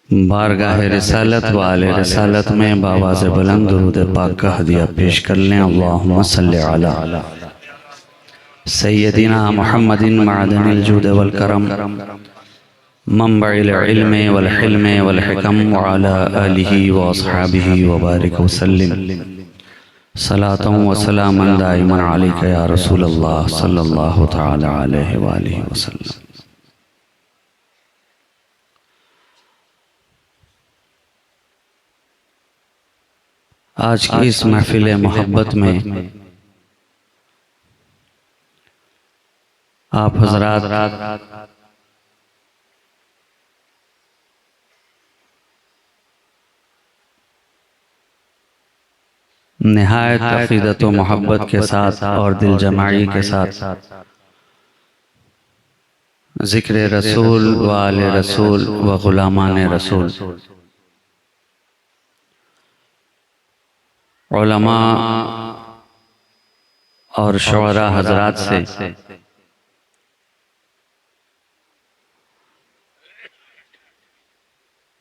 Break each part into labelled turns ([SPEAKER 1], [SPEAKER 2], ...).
[SPEAKER 1] बारगाह रिसालत वाले रिसालत में बाबा से बुलंद दुरूद पाक का हदिया पेश कर लें। अल्लाहुम्मा सल्ली अला सय्यदिना मुहम्मदिन मअदनिल जूद वल करम मंबइल इल्म वल हिल्म वल हिकम व अला आलिहि व अस्हाबिहि व बारिक वसल्लिम सलातन व सलामन दाइमन अलैका या रसूलल्लाह सल्लल्लाहु तआला अलैहि व आलिहि वसल्लम। आज की इस महफिल मोहब्बत में आप हजरात निहायत अक़ीदत व मोहब्बत के साथ और दिल जमाई के साथ ज़िक्र रसूल व आले रसूल व ग़ुलामान रसूल उलमा और शुअरा हजरात से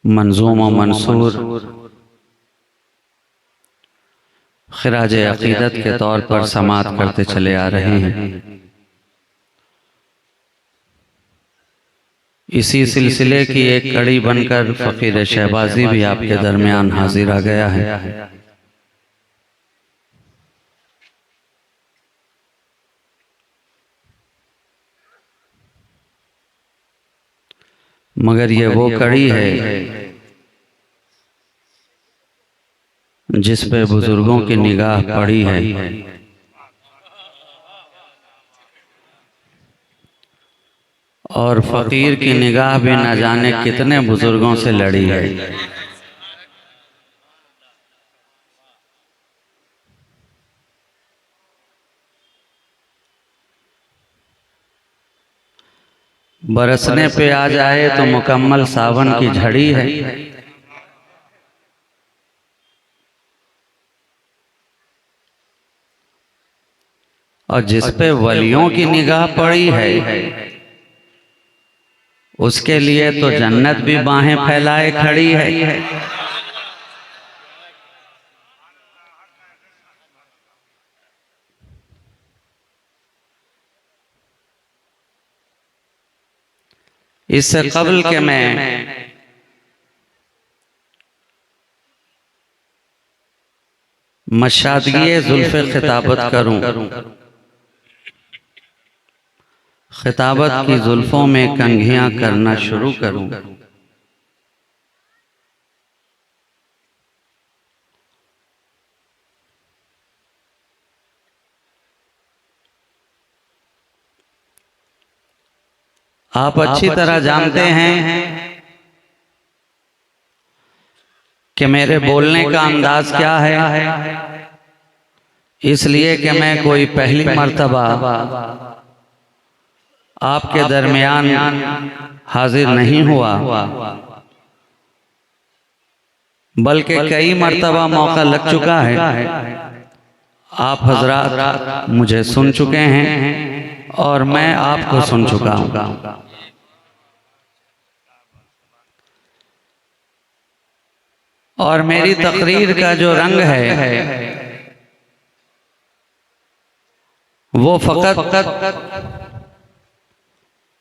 [SPEAKER 1] मंज़ूम व मंसूर खिराज अक़ीदत के तौर पर समात करते चले आ रहे हैं। इसी सिलसिले की एक कड़ी बनकर फ़कीर शहबाजी भी आपके दरमियान हाजिर आ गया है। मगर ये वो कड़ी है जिस पे बुजुर्गों की निगाह पड़ी है और फ़कीर की निगाह भी न जाने कितने बुजुर्गों से लड़ी है। बरसने पे आ जाए तो मुकम्मल सावन की झड़ी है। और जिस पे वलियों की निगाह पड़ी है उसके लिए तो जन्नत भी बाहें फैलाए खड़ी है। इससे कबल के मैं मशादगी जुल्फ़े खिताबत करूं, खिताबत की जुल्फ़ों में कंघियां करना शुरू करूं, आप अच्छी तरह जानते हैं कि मेरे बोलने का अंदाज क्या है। इसलिए कि मैं कोई पहली मर्तबा आपके दरमियान हाजिर नहीं हुआ, बल्कि कई मर्तबा मौका लग चुका है। आप हजरात मुझे सुन चुके हैं और मैं आपको सुन चुका हूँ। और मेरी तकरीर का जो रंग है वो फकत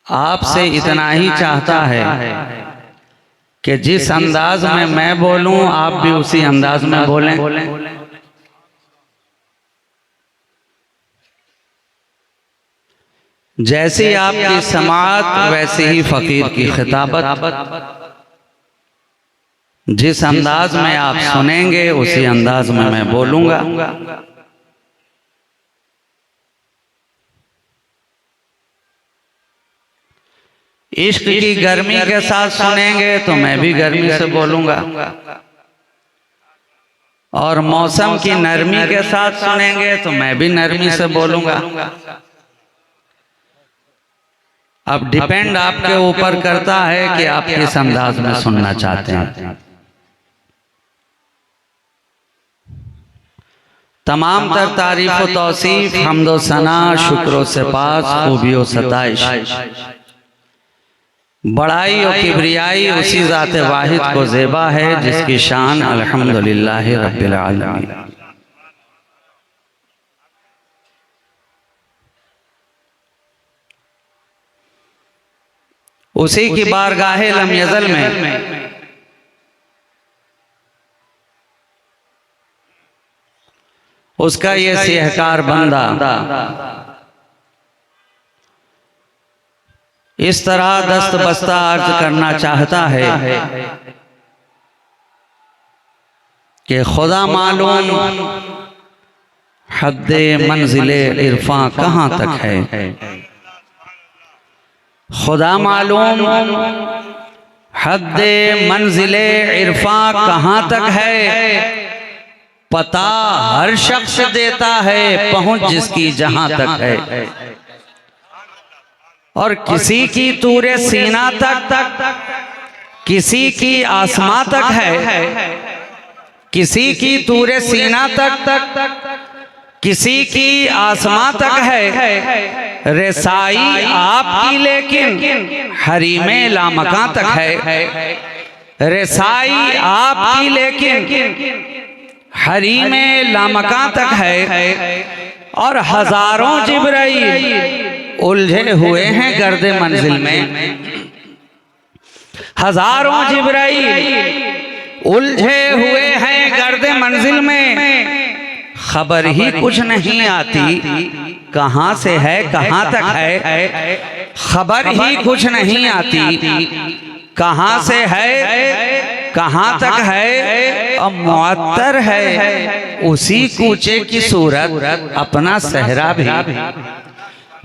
[SPEAKER 1] आपसे इतना ही चाहता है कि जिस अंदाज में मैं बोलूं आप भी उसी अंदाज में बोलें। जैसी आपकी समाअत वैसी ही फ़कीर की खिताबत। जिस अंदाज में आप सुनेंगे उसी अंदाज में मैं बोलूंगा। इश्क की गर्मी के साथ सुनेंगे तो मैं भी गर्मी से बोलूंगा, और मौसम की नरमी के साथ सुनेंगे तो मैं भी नरमी से बोलूंगा। अब डिपेंड आपके ऊपर करता है कि आप किस अंदाज में सुनना चाहते हैं। तमाम तर तारीफ व तौसीफ हम्दो सना शुक्र व सिपास खूबी व सताइश बड़ाई और किबरियाई उसी ज़ात वाहिद को ज़ेबा है जिसकी शान अल्हम्दुलिल्लाह रब्बिल आलमीन। उसी की बारगाहे लम यज़ल में उसका ये सिहकार बंदा इस तरह दस्त बस्ता अर्ज करना चाहता है कि खुदा मालूम हद्दे मंजिले इरफा कहाँ तक है। खुदा मालूम हद्दे मंजिले इरफा कहाँ तक है। पता हर शख्स देता है पहुंच जिसकी जहां तक है। और किसी की तूरे सीना तक किसी की आसमां तक है। किसी की तूरे सीना तक किसी की आसमां तक है। रसाई आपकी लेकिन हरीमे लामकां तक है। रसाई आपकी लेकिन हरीमे लामकां तक है। और हजारों जिब्राइल उलझे हुए हैं गर्दे मंजिल में। हजारों जिब्राइल उलझे हुए हैं गर्दे मंजिल में। खबर ही कुछ नहीं आती कहां से है कहां तक है। खबर ही कुछ नहीं आती कहां से है कहां तक है। और मुअत्तर है उसी कूचे की सूरत अपना सहरा भी।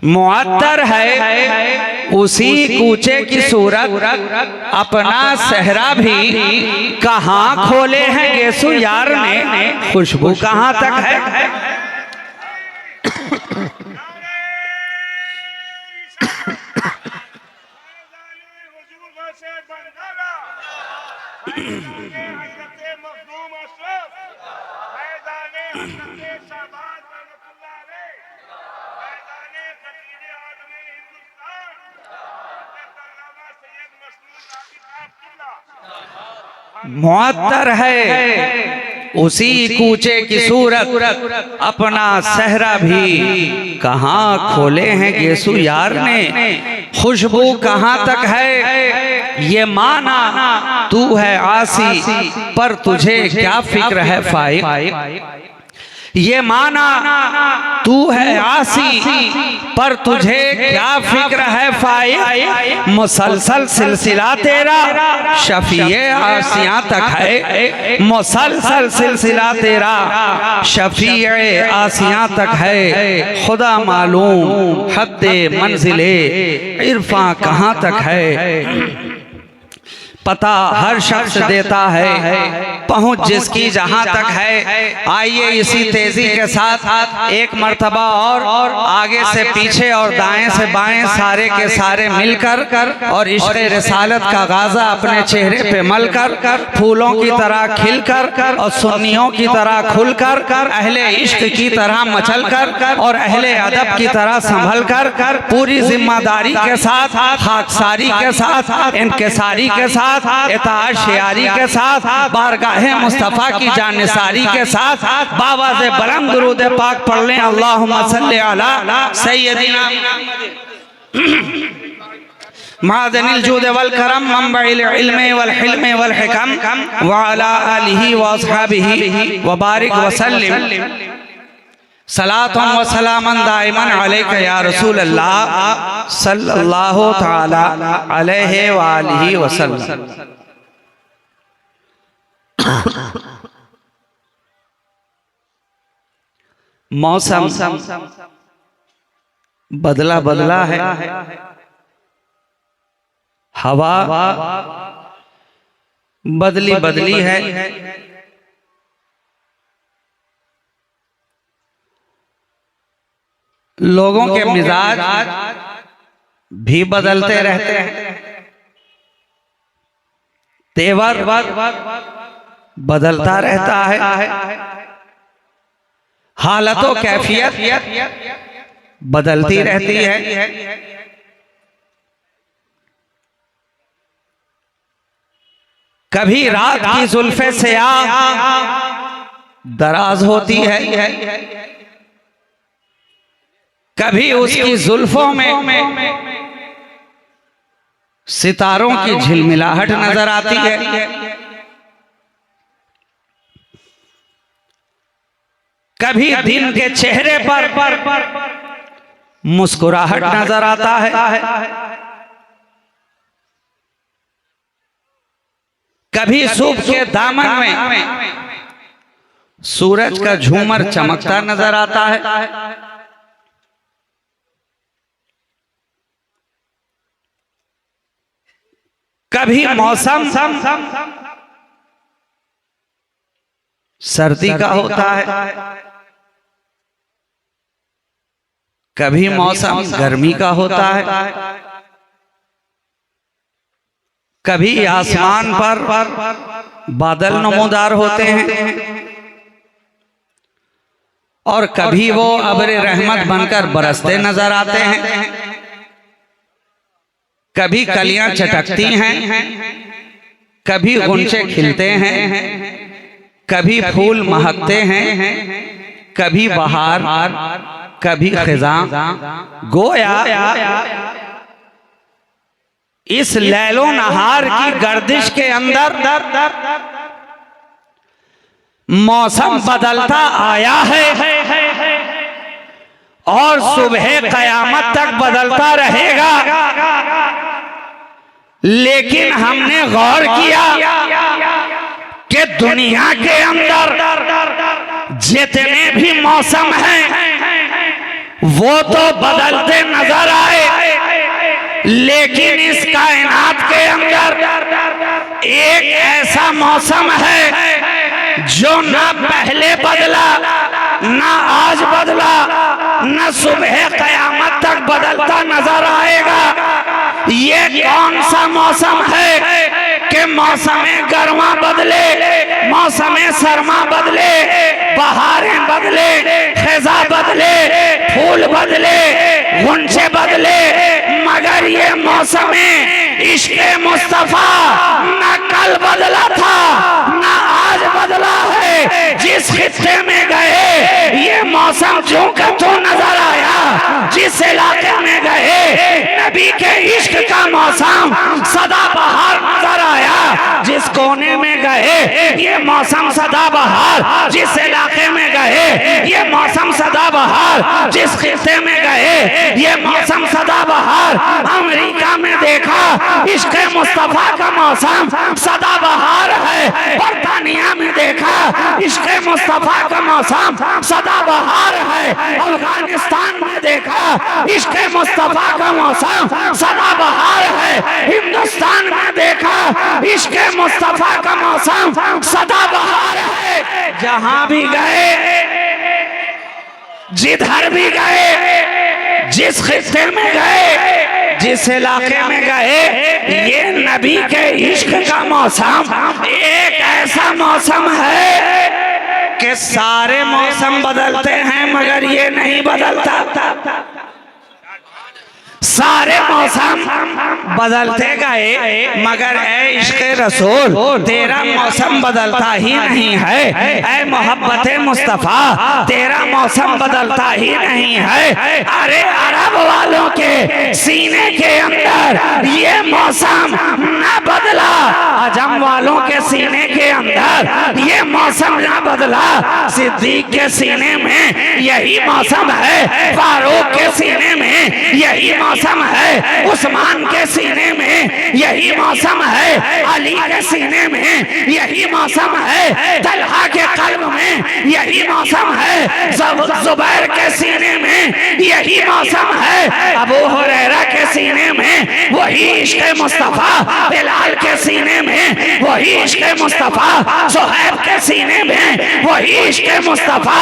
[SPEAKER 1] मुअत्तर है उसी कूचे की सूरत अपना सहरा भी। कहाँ खोले हैं गेसु यार ने खुशबू कहाँ तक है। मुअत्तर है उसी कूचे की सूरत अपना सहरा भी। कहाँ खोले हैं गेसु यार ने खुशबू कहाँ तक है। ये माना तू है आसी पर तुझे क्या फिक्र है फाइक। ये माना तू है आसी पर तुझे क्या फिक्र है फाइक। मुसलसल सिलसिला तेरा शफीए आसियां तक है। मुसलसल सिलसिला तेरा शफीए आसियां तक है। खुदा मालूम हद्दे मंजिले इरफा कहाँ तक है। पता हर शख्स देता है पहुंच जिसकी जहां तक है। आइए इसी तेजी के साथ एक मर्तबा और आगे से पीछे और दाएं से बाएं सारे के सारे मिलकर और इश्क़ रिसालत का गाज़ा अपने चेहरे पे मलकर फूलों की तरह खिलकर और सुन्नियों की तरह खुलकर अहले इश्क की तरह मचलकर और अहले अदब की तरह संभलकर पूरी जिम्मेदारी के साथ खाकसारी के साथ इनकिसारी के साथ इताअत शियारी के साथ बारगाहे मुस्तफ़ा की जानिसारी के साथ बावाज़े बुलंद दुरूद पाक पढ़ लें। अल्लाहुम्मा सल्ली अला सय्यदिना मादनिल जूद वल करम मंबइल इल्म वल हिल्म वल हिकम व अला आलिहि व अस्हाबिहि व बारिक व सल्लिम सलातुम व सलामन दाइमन अलैका या रसूल अल्लाह सल्लल्लाहु तआला अलैहि व आलिहि व सल्लम। मौसम बदला बदला है। हवा बदली बदली है। लोगों के मिजाज भी बदलते रहते हैं। तेवर बदलता रहता है। हालतों कैफियत बदलती रहती है। कभी रात की जुल्फे से दराज होती है, कभी उसकी जुल्फों में सितारों की झिलमिलाहट नजर आती है, कभी दिन के चेहरे पर मुस्कुराहट नजर आता है, कभी सुबह के दामन में सूरज का झूमर चमकता नजर आता है, कभी मौसम सर्दी का होता है, कभी मौसम गर्मी का होता है, कभी आसमान पर बादल नमूदार होते हैं और कभी वो अब्र रहमत बनकर बरसते नजर आते हैं, कभी कलियां चटकती हैं, कभी गुंचे खिलते हैं, कभी फूल महकते हैं, कभी बहार, कभी खिज़ां। गोया इस लैलो नहार की गर्दिश के अंदर मौसम बदलता आया है और सुबह कयामत तक बदलता रहेगा। लेकिन हमने गौर किया कि दुनिया के अंदर जितने भी मौसम हैं वो तो बदलते नजर आए, लेकिन इस कायनात के अंदर एक ऐसा मौसम है जो ना पहले बदला, ना आज बदला, ना सुबह कयामत तक बदलता नजर आएगा। ये कौन सा मौसम है कि मौसम गर्मा बदले, मौसम सरमा बदले, बहारें बदले, खिज़ा बदले, फूल बदले, गुंचे बदले, मगर ये मौसम इश्क़ मुस्तफा न कल बदला था न आज बदला है। जिस खित्ते में गए ये मौसम जो का तो नजर आया, जिस इलाके में गए नबी के इश्क का मौसम सदा बहार नजर आया। जिस कोने में गए ये मौसम सदा बहार, जिस इलाके में गए ये मौसम सदा बहार, जिस खित्ते में गए ये मौसम सदा बहार। अमेरिका में देखा इश्क़ मुस्तफा का मौसम सदा बहार है, बर्तानिया में देखा इश्क़ मुस्तफा का मौसम सदा बहार है, अफगानिस्तान में देखा इश्क़ मुस्तफा का मौसम सदा बहार है, हिंदुस्तान में देखा इश्क़ मुस्तफा का मौसम सदा बहार है। जहां भी गए, जिधर भी गए, जिस खित्ते में गए, जिस इलाके में गए, ये नबी के इश्क का मौसम एक ऐसा मौसम है कि सारे मौसम बदलते हैं मगर ये नहीं बदलता। सारे मौसम बदलते गए मगर ए इश्क़ रसूल तेरा मौसम बदलता ही नहीं है। ए मोहब्बत मुस्तफ़ा तेरा मौसम बदलता ही नहीं है। अरे अरब वालों के सीने के अंदर ये मौसम न बदला, अजम वालों के सीने के अंदर ये मौसम न बदला। सिद्दीक के सीने में यही मौसम है, फारूक के सीने में यही मौसम है, उस्मान के सीने में यही मौसम है, अली के सीने में यही मौसम है, तलहा के कल्ब में यही मौसम है, जुबैर के सीने में यही मौसम है, अबू हुरैरा के सीने में वही इश्क़ मुस्तफ़ा, बिलाल के सीने में वही इश्क़ मुस्तफ़ा, सुहैब के सीने में वही इश्क़ मुस्तफ़ा,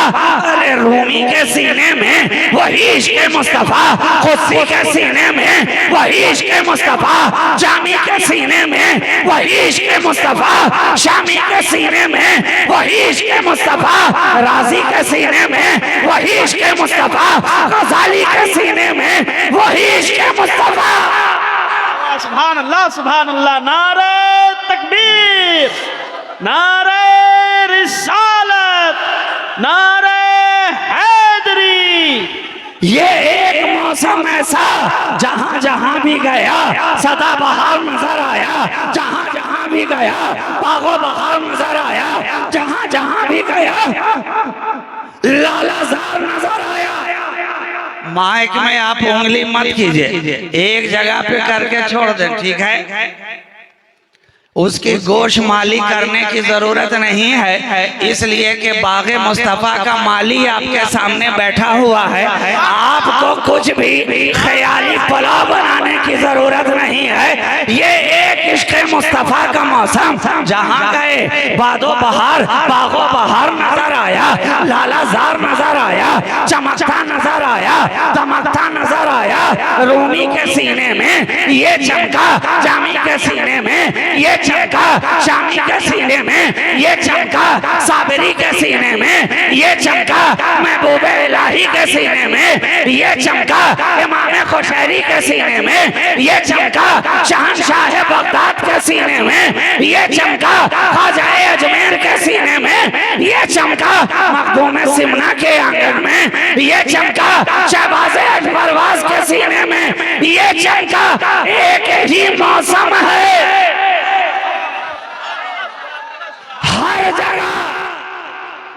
[SPEAKER 1] अरे रूमी के सीने में वही इश्क़ मुस्तफ़ा, खुशी के सीने में वही इश्क़ मुस्तफ़ा, जामी के सीने में वही इश्क़ मुस्तफ़ा, शामी के सीने में वही इश्क़ मुस्तफ़ा, राज़ी के सीने में वही इश्क़ मुस्तफ़ा, गज़ाली के सीने में वही इश्क़ मुस्तफ़ा।
[SPEAKER 2] सुभान अल्लाह, नारे तकबीर। नारे रिसालत, नारे हैदरी।
[SPEAKER 3] ये एक मौसम ऐसा जहां जहां भी गया सदा बहार नजर आया, जहां जहां भी गया बागो बहार नजर आया, जहां जहां भी गया लालाजार नजर आया।
[SPEAKER 4] माइक में आप उंगली मत कीजिए, एक जगह पे करके छोड़ दें, ठीक है। उसकी गोश माली करने की जरूरत नहीं है, इसलिए कि बागे मुस्तफा का माली आपके सामने बैठा हुआ है।
[SPEAKER 3] आपको कुछ भी ख्याली पुलाव बनाने की जरूरत नहीं है। ये एक इश्क़ मुस्तफा का मौसम जहाँ गए बादो बहार बागो बहार नजर आया, लालाजार नजर आया, चमकता नजर आया, दमकता नजर आया। रूमी के सीने में ये चमका, जामी के सीने में ये चमका, शामी के सीने में ये चमका, साबरी के सीने में ये चमका, महबूबे इलाही के सीने में ये चमका, इमाम खुशैरी के सीने में ये चमका, शहंशाह बगदाद के सीने में ये चमका, ख्वाजा अजमेर के सीने में ये चमका, मखदूम सिमना के आंगन में ये चमका, शहबाज अजबरवाज के सीने में ये चमका। एक ही मौसम है, हर जगह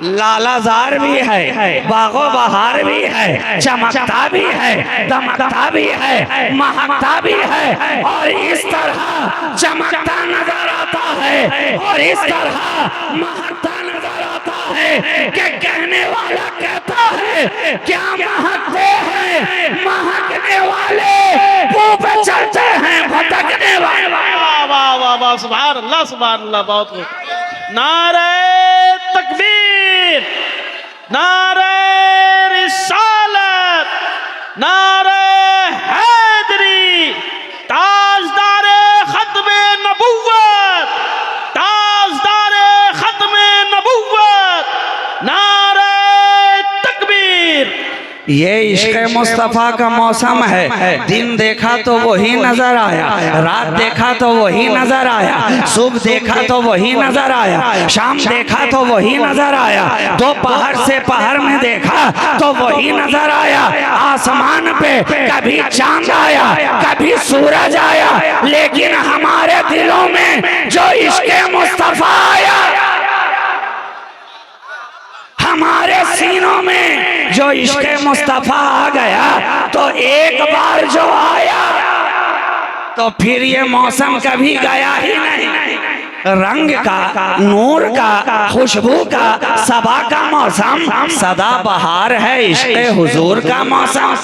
[SPEAKER 3] लालाजार भी है, बागो बहार भी है, चमकता भी है, दमकता भी है, महकता भी है। और इस तरह चमकता नजर आता है और इस तरह महकता नजर आता है कि कहने वाला कहता है क्या महकते हैं, महकने वाले मुंह पे चलते हैं, भटकने वाले।
[SPEAKER 2] वाह वाह वाह वाह, सुभान अल्लाह सुभान अल्लाह, बहुत खूब। नारे तकबीर, नारे रिसालत, नारे हैदरी, ताजदारे खत्मे नबुव्वत, ताजदारे खत्मे नबुव्वत, नारे तकबीर।
[SPEAKER 4] ये इश्क़ मुस्तफ़ा का मौसम है। दिन देखा तो वही नजर आया, रात देखा तो वही नजर आया, सुबह देखा तो वही नजर आया, शाम देखा तो वही नजर आया, दोपहर से पहर में देखा तो वही नजर आया। आसमान पे कभी चांद आया, कभी सूरज आया, लेकिन हमारे दिलों में जो इश्क़ मुस्तफ़ा आया, हमारे सीनों में जो इश्क़ मुस्तफ़ा आ गया, तो एक बार जो आया तो फिर ये मौसम कभी गया ही नहीं। रंग का, नूर का, खुशबू का, सबा का मौसम सदा बहार है। इश्क़ हुजूर का मौसम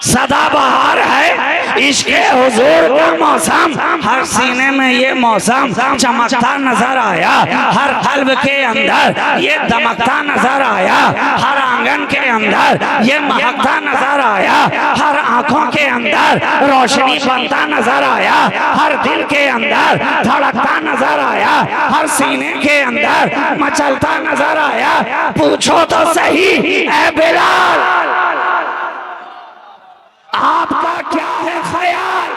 [SPEAKER 4] सदा बहार है, इश्क़ हुजूर का मौसम। हर सीने में ये मौसम चमकता नजर आया, हर कल्ब के अंदर ये दमकता नजर आया, हर आंगन के अंदर ये महकता नजर आया, हर आंखों के अंदर रोशनी बनता नजर आया, हर दिल के अंदर धड़कता नजर आया, हर सीने के अंदर मचलता नजर आया। पूछो तो सही ऐ बिलाल, आपका क्या है ख्याल?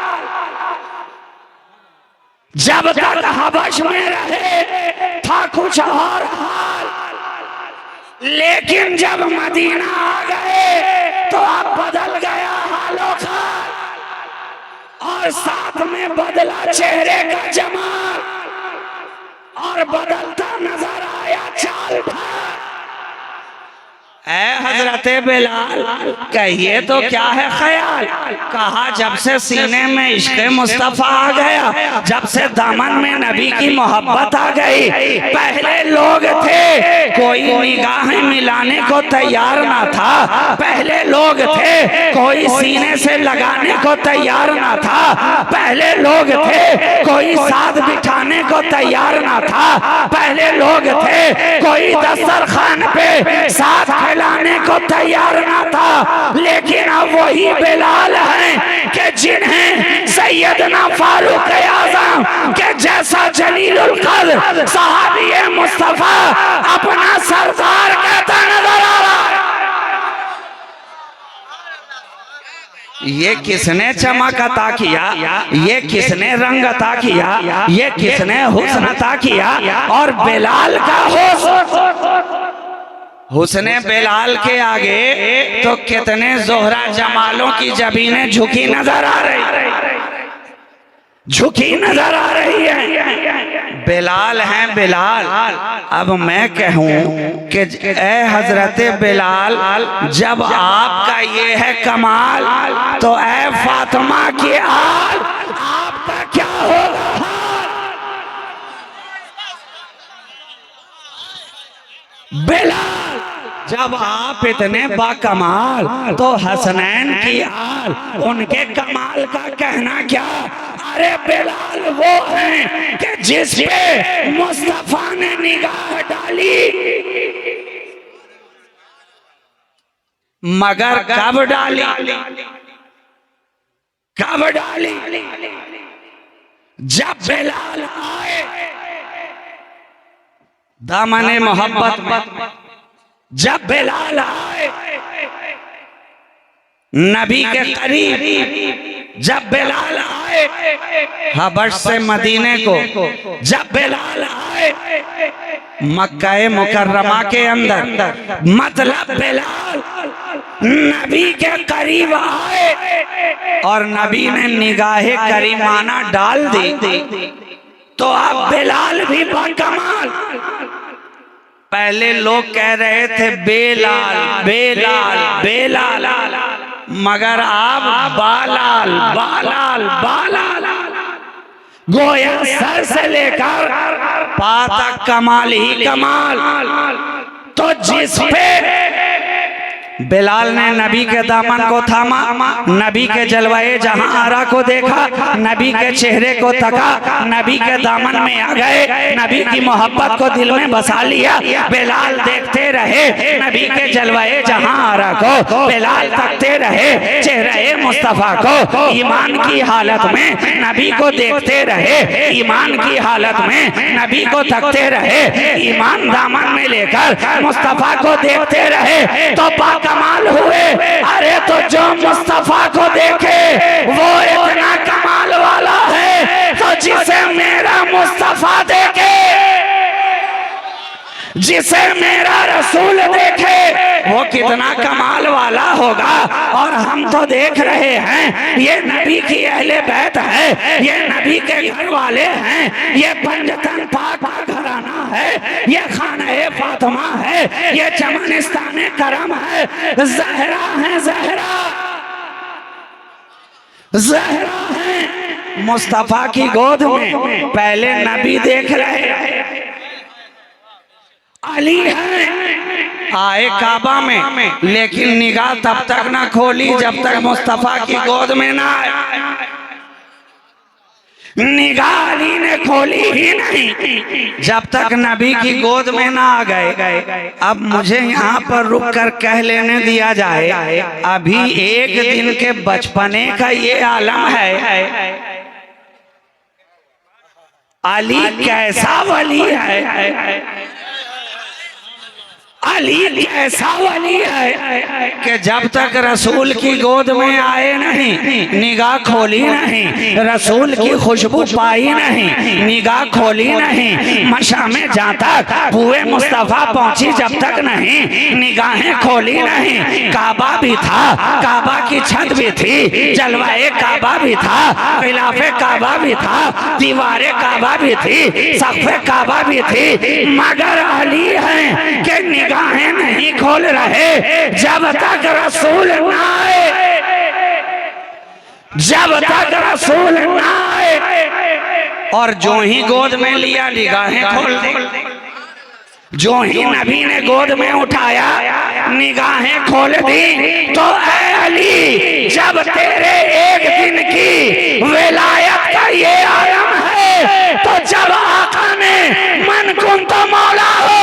[SPEAKER 4] जब तक हबश में रहे था कुछ और हाल, लेकिन जब मदीना आ गए तो अब बदल गया हालो खाल, और साथ में बदला चेहरे का जमाल, और बदलता नजर आया चाल ढाल। ऐ हजरते बिलाल, कहिए तो क्या है ख्याल? कहा जब से सीने में इश्क़ मुस्तफ़ा आ गया, जब से दामन में नबी की मोहब्बत आ गई। पहले लोग थे कोई निगाहें मिलाने को तैयार ना था, पहले लोग थे कोई सीने से लगाने को तैयार ना था, पहले लोग थे कोई साथ बिठाने को तैयार ना था, पहले लोग थे कोई दस्तरखान पे साथ लाने को तैयार ना था। लेकिन अब वही बिलाल हैं कि जिन्हें सैयदना फारूक आज़म के जैसा जलीलुल क़द्र सहाबी मुस्तफ़ा अपना सरदार कहता नजर आ रहा है।
[SPEAKER 3] ये किसने चमक अता किया, ये किसने रंग अता किया, ये किसने हुस्न अता किया। और बिलाल का हुस्ने बिलाल के आगे तो कितने जोहरा जमालों की जबीनें झुकी नजर आ रही, झुकी नजर आ रही है। बिलाल हैं बिलाल। अब मैं कहूं कि ए हजरत बिलाल, जब आपका ये है कमाल तो ए फातिमा की आल आपका क्या होगा। बिलाल जब आप इतने बाकमाल तो हसनैन की आल उनके कमाल का कहना क्या। अरे बिलाल वो हैं कि जिस पे मुस्तफा ने निगाह डाली, मगर कब डाली, कब डाली, जब बिलाल आए दामने मोहब्बत में, जब बिलाल आए नबी के करीब, जब बिलाल आए हबश से मदीने को, जब बिलाल आए मक्का मुकर्रमा के अंदर, मतलब बिलाल नबी के करीब आए और नबी ने निगाहे करीमाना डाल दी, तो अब बिलाल भी बाकमाल। पहले लोग कह रहे थे बेलाल बेलाल बेलाल, मगर आप बालाल बालाल बालाल, गोया सर से लेकर पा तक कमाल ही कमाल। तो जिस पे बिलाल ने नबी के दामन को थामा, नबी के जलवाए जहां आरा को देखा, नबी के चेहरे को तका, नबी के दामन में आ गए, नबी की मोहब्बत को दिल में बसा लिया। बिलाल देखते रहे नबी के जलवाए जहां आरा को, बिलाल तकते रहे चेहरे मुस्तफा को, ईमान की हालत में नबी को देखते रहे, ईमान की हालत में नबी को तकते रहे, ईमान दामन में लेकर मुस्तफा को देखते रहे तो कमाल हुए। अरे तो जो मुस्तफा को देखे वो इतना कमाल वाला है, तो जिसे मेरा मुस्तफा देखे, जिसे मेरा रसूल देखे वो कितना कमाल वाला होगा। और हम तो देख रहे हैं ये नबी की अहले बैत है, ये नबी के घर वाले हैं, ये पंजतन पाक का घराना है, ये खाना फातिमा है, ये चमनिस्तान करम है, जहरा है, जहरा जहरा है मुस्तफा की गोद में। पहले नबी देख रहे हैं, अली है, आए काबा में, लेकिन निगाह तब तक ना खोली जब तक मुस्तफा की गोद में ना आए। निगाह अली ने खोली ही नहीं जब तक नबी की गोद में ना आ गए। अब मुझे यहाँ पर रुक कर कह लेने दिया जाए, अभी एक दिन के बचपने का ये आलम है। अली कैसा वली है, अली ऐसा वली है कि जब तक रसूल की गोद में आए नहीं, निगाह खोली नहीं, रसूल की खुशबू पाई नहीं, निगाह खोली नहीं, मशा में जहाँ तक हुए मुस्तफा पहुंची जब तक नहीं, निगाहें खोली नहीं। काबा भी था, काबा की छत भी थी, जलवाए काबा भी था, खिलाफे काबा भी था, दीवारें काबा भी थी, सक़्फ़े काबा भी थी, मगर अली है कि निगाहें नहीं खोल रहे जब तक रसूल ना आए, जब तक रसूल ना आए। और जो ही गोद में लिया निगाहें खोल दी, जो ही नबी ने गोद में उठाया निगाहें खोल दी। तो ऐ अली, जब तेरे एक दिन की विलायत का ये आलम है, तो जब आका ने मन कुन तो मौला हो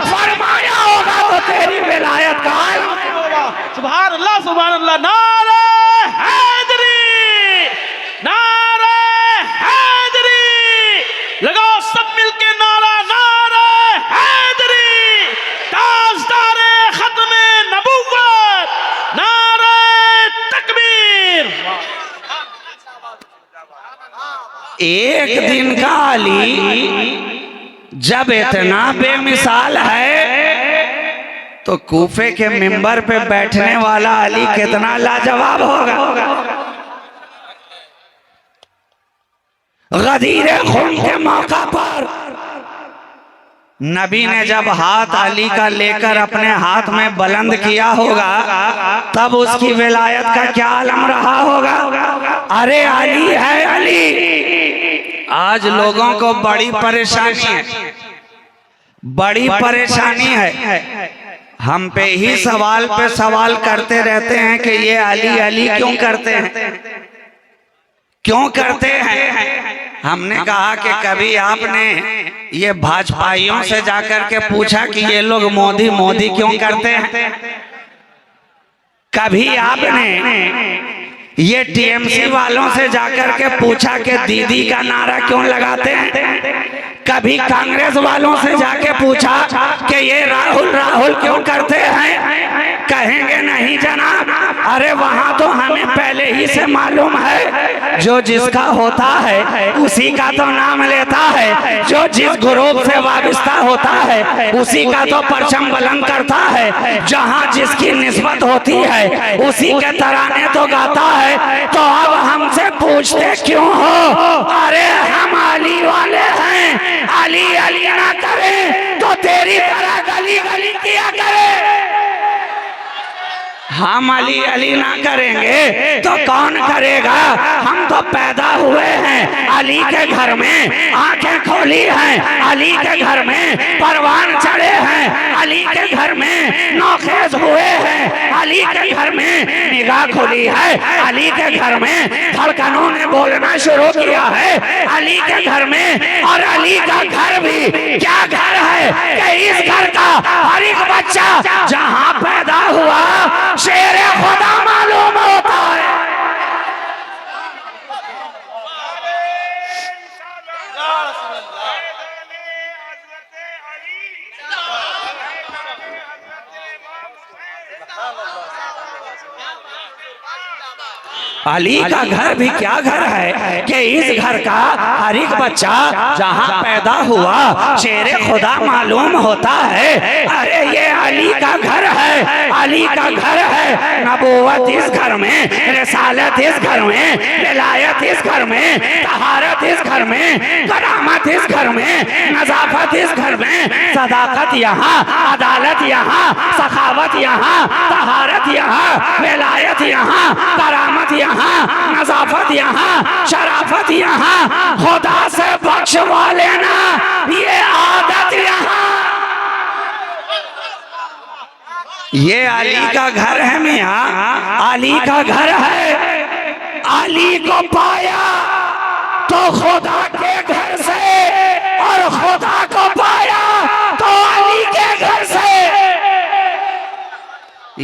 [SPEAKER 3] फरमाया होगा तो तेरी विलायत का आलम होगा।
[SPEAKER 2] सुभान अल्लाह, सुभान अल्लाह। नारे हैदरी, नारे हैदरी, लगाओ सब मिलके नारा, नारे हैदरी, ताजदारे खत्मे नबुव्वत।
[SPEAKER 3] एक दिन का अली जब इतना बेमिसाल है तो कूफे के मिंबर पे बैठने वाला अली कितना लाजवाब होगा। गदीर खून के मौका पर नबी ने जब हाथ अली का लेकर अपने हाथ में बुलंद किया होगा तब उसकी विलायत का क्या आलम रहा होगा। अरे अली है अली। आज लोगों को बड़ी परेशानी है, बड़ी परेशानी है। हम पे ही सवाल पे सवाल करते रहते हैं कि ये अली अली क्यों करते हैं, क्यों करते हैं। हमने कहा कि कभी आपने ये भाजपाइयों से जाकर के पूछा कि ये लोग मोदी मोदी क्यों करते हैं। कभी आपने ये टीएमसी वालों से जाकर के पूछा कि दीदी का नारा क्यों लगाते हैं। कभी कांग्रेस वालों से जाके पूछा कि ये राहुल राहुल क्यों करते हैं। कहेंगे नहीं जनाब, अरे वहां तो हमें पहले ही से मालूम है, जो जिसका होता है उसी का तो नाम लेता है, जो जिस ग्रुप से वाबस्ता होता है उसी का तो परचम बुलंद करता है, जहां जिसकी निस्बत होती है उसी के तराने तो गाता है। तो अब हमसे पूछते क्यों हो। अरे हम अली वाले हैं, अली अली ना करें तो तेरी तरह गली गली किया करें। हम अली अली ना करेंगे तो कौन करेगा। हम तो पैदा हुए हैं अली के घर में, आंखें खोली हैं अली के घर में, परवान चढ़े हैं अली के घर में, नौखेज हुए हैं अली के घर में, निगाह खुली है अली के घर में, धड़कनों ने बोलना शुरू किया है अली के घर में। और अली का घर भी क्या घर है कि इस घर का हर एक बच्चा जहां पैदा हुआ शेरे खुदा मालूम होता है। अली का घर भी क्या घर है कि इस घर का हर एक बच्चा जहां पैदा हुआ शेरे खुदा मालूम होता है। अरे ये अली का घर है, अली का घर है। नबूवत इस घर में, रिसालत इस घर में, विलायत इस घर में, तहारत इस घर में, करामत इस घर में, नजाफत इस घर में, सदाकत यहाँ, अदालत यहाँ, सखावत यहाँ, तहारत यहाँ, विलायत यहाँ, करामत यहाँ, नजाफत यहाँ, शराफत यहाँ, खुदा से बख्शवा लेना ये आदत यहाँ। ये अली का घर है मियाँ, अली का घर है। अली को पाया तो खुदा के घर से, और खुदा को पाया तो अली के घर से।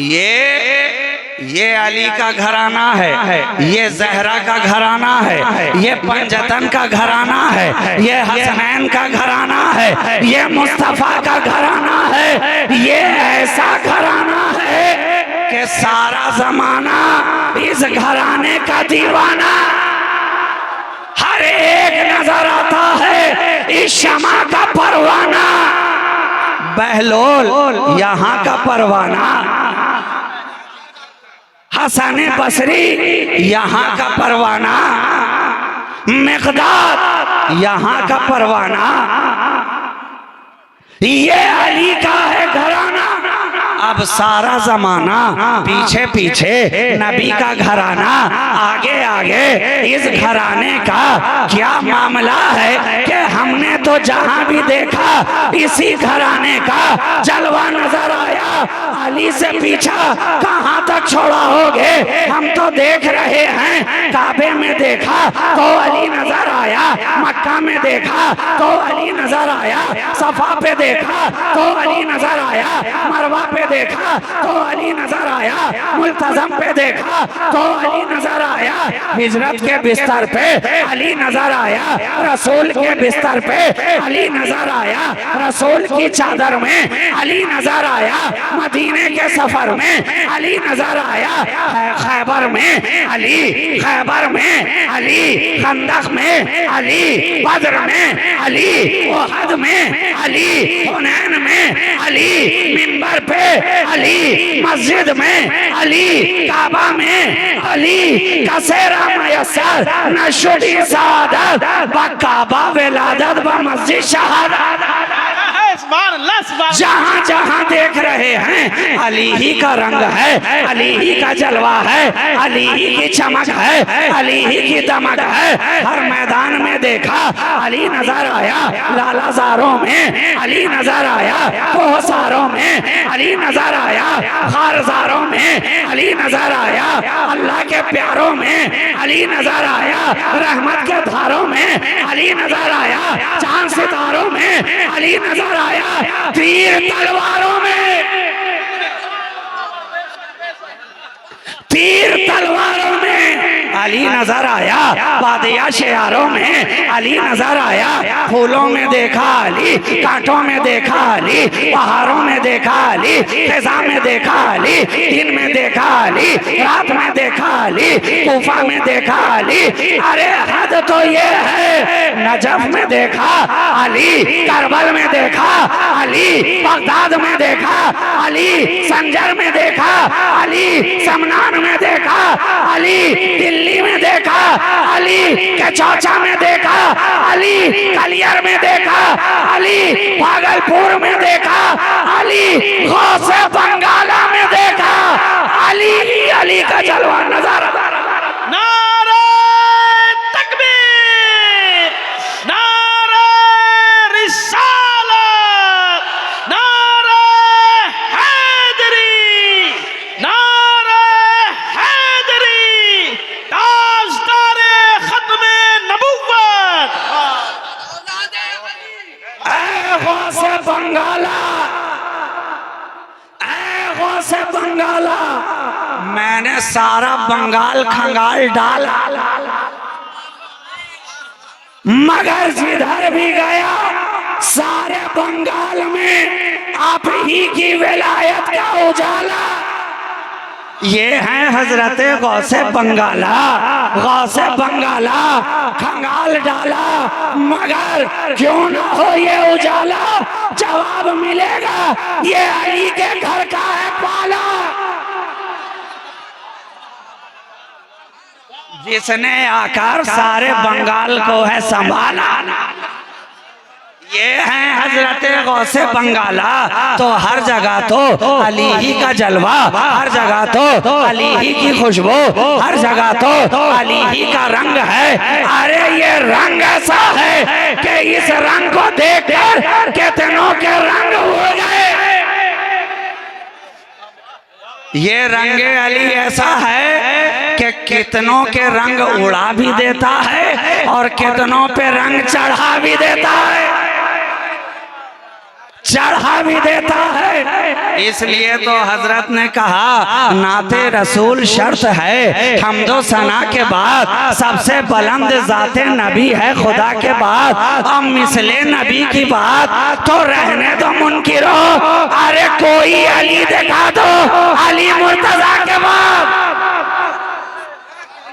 [SPEAKER 3] ये अली का घराना है, ये जहरा का घराना है, ये पंजतन का घराना है, ये हसनैन का घराना है, ये मुस्तफा का घराना है। ये ऐसा घराना है कि सारा जमाना इस घराने का दीवाना, हर एक नजर आता है इस शमा का परवाना। बहलोल यहाँ का परवाना, हसन बसरी यहाँ का परवाना, मिक़दाद यहाँ का परवाना। ये अली का है घराना। अब सारा जमाना पीछे पीछे नबी का घराना, आगे आगे इस घराने का क्या मामला है कि हमने तो जहां भी देखा इसी घराने का जलवा नजर आया। अली से पीछा कहां तक छोड़ा होगे। हम तो देख रहे हैं, काबे में देखा तो अली नजर आया, मक्का में देखा तो अली नजर आया, सफा पे देखा तो अली नजर आया, मरवा पे देखा तो अली नजर आया, मुल्तजम पे देखा तो अली नजर आया, हिजरत के बिस्तर पे अली नजर आया, रसूल के बिस्तर पे अली नजर आया, रसूल की चादर में अली नजर आया, मदीने के सफर में अली नजर आया, खैबर में अली, खैबर में अली, खंदक में में अली, बद्र में अली, ओहद में अली, हुनैन में अली, मिंबर पे अली, मस्जिद में अली, काबा में अली, कसेरा मयसर नशुदी सादत बकाबा विलादत व मस्जिद शहादत। जहाँ जहाँ देख रहे हैं अली ही का रंग है, अली ही का जलवा है, अली ही की चमक है, अली ही की दमक है। हर मैदान में देखा अली नजर आया, लालाजारों में अली नजर आया, कोहसारों में अली नजर आया, खारजारों में अली नजर आया, अल्लाह के प्यारों में अली नजर आया, रहमत के धारों में अली नजर आया, चांद सितारों में अली नजर आया, तीर तलवारों में, तीर तलवारों में अली नजर आया, वादिया शियारों में अली नजर आया, फूलों में देखा अली, कांटों में देखा अली, पहाड़ों में देखा अली, फिजा में देखा अली, दिन में देखा अली, रात में देखा अली, कूफा में देखा अली। अरे हद तो ये है, नजफ में देखा अली, करबल में देखा अली, बगदाद में देखा अली, संजर में देखा अली, समनान में देखा अली, दिल्ली में देखा अली, कचौचा में देखा अली, कलियर में देखा अली, भागलपुर में देखा अली, गौसे बंगाला में देखा अली, अली का जलवा नजारा।
[SPEAKER 2] नारे तकबीर, नारे रिसालत, नारे हैदरी, नारे हैदरी, ताजदारे खत्मे नबुव्वत।
[SPEAKER 3] ऐ गौसे बंगाला, ऐ गौसे बंगाला, मैंने सारा बंगाल खंगाल डाला, मगर जिधर भी गया सारे बंगाल में आप ही की विलायत का उजाला। ये हैं हजरत गौसे बंगाला, गौसे बंगाला खंगाल डाला, मगर क्यों ना हो ये उजाला, जवाब मिलेगा ये अली के घर का है पाला। जिसने आकर सारे बंगाल को है संभाला, ये हैं हजरत गौसे बंगाला। तो हर जगह तो अली ही का जलवा, हर जगह तो अली ही की खुशबू, हर जगह तो अली ही का रंग है। अरे ये रंग ऐसा है कि इस रंग को देखकर कितनों के रंग हो गए। ये रंगे अली ऐसा है कि कितनों के रंग उड़ा भी देता है और कितनों पे रंग चढ़ा भी देता है, चढ़ा भी देता है। इसलिए तो हजरत ने कहा नाते रसूल शर्त है, हमदो सना के बाद सबसे बुलंद जाते नबी है खुदा के बाद। अब मिसले नबी की बात तो रहने दो मुनकिरो, अरे कोई अली दिखा दो अली मुर्तजा के बाद।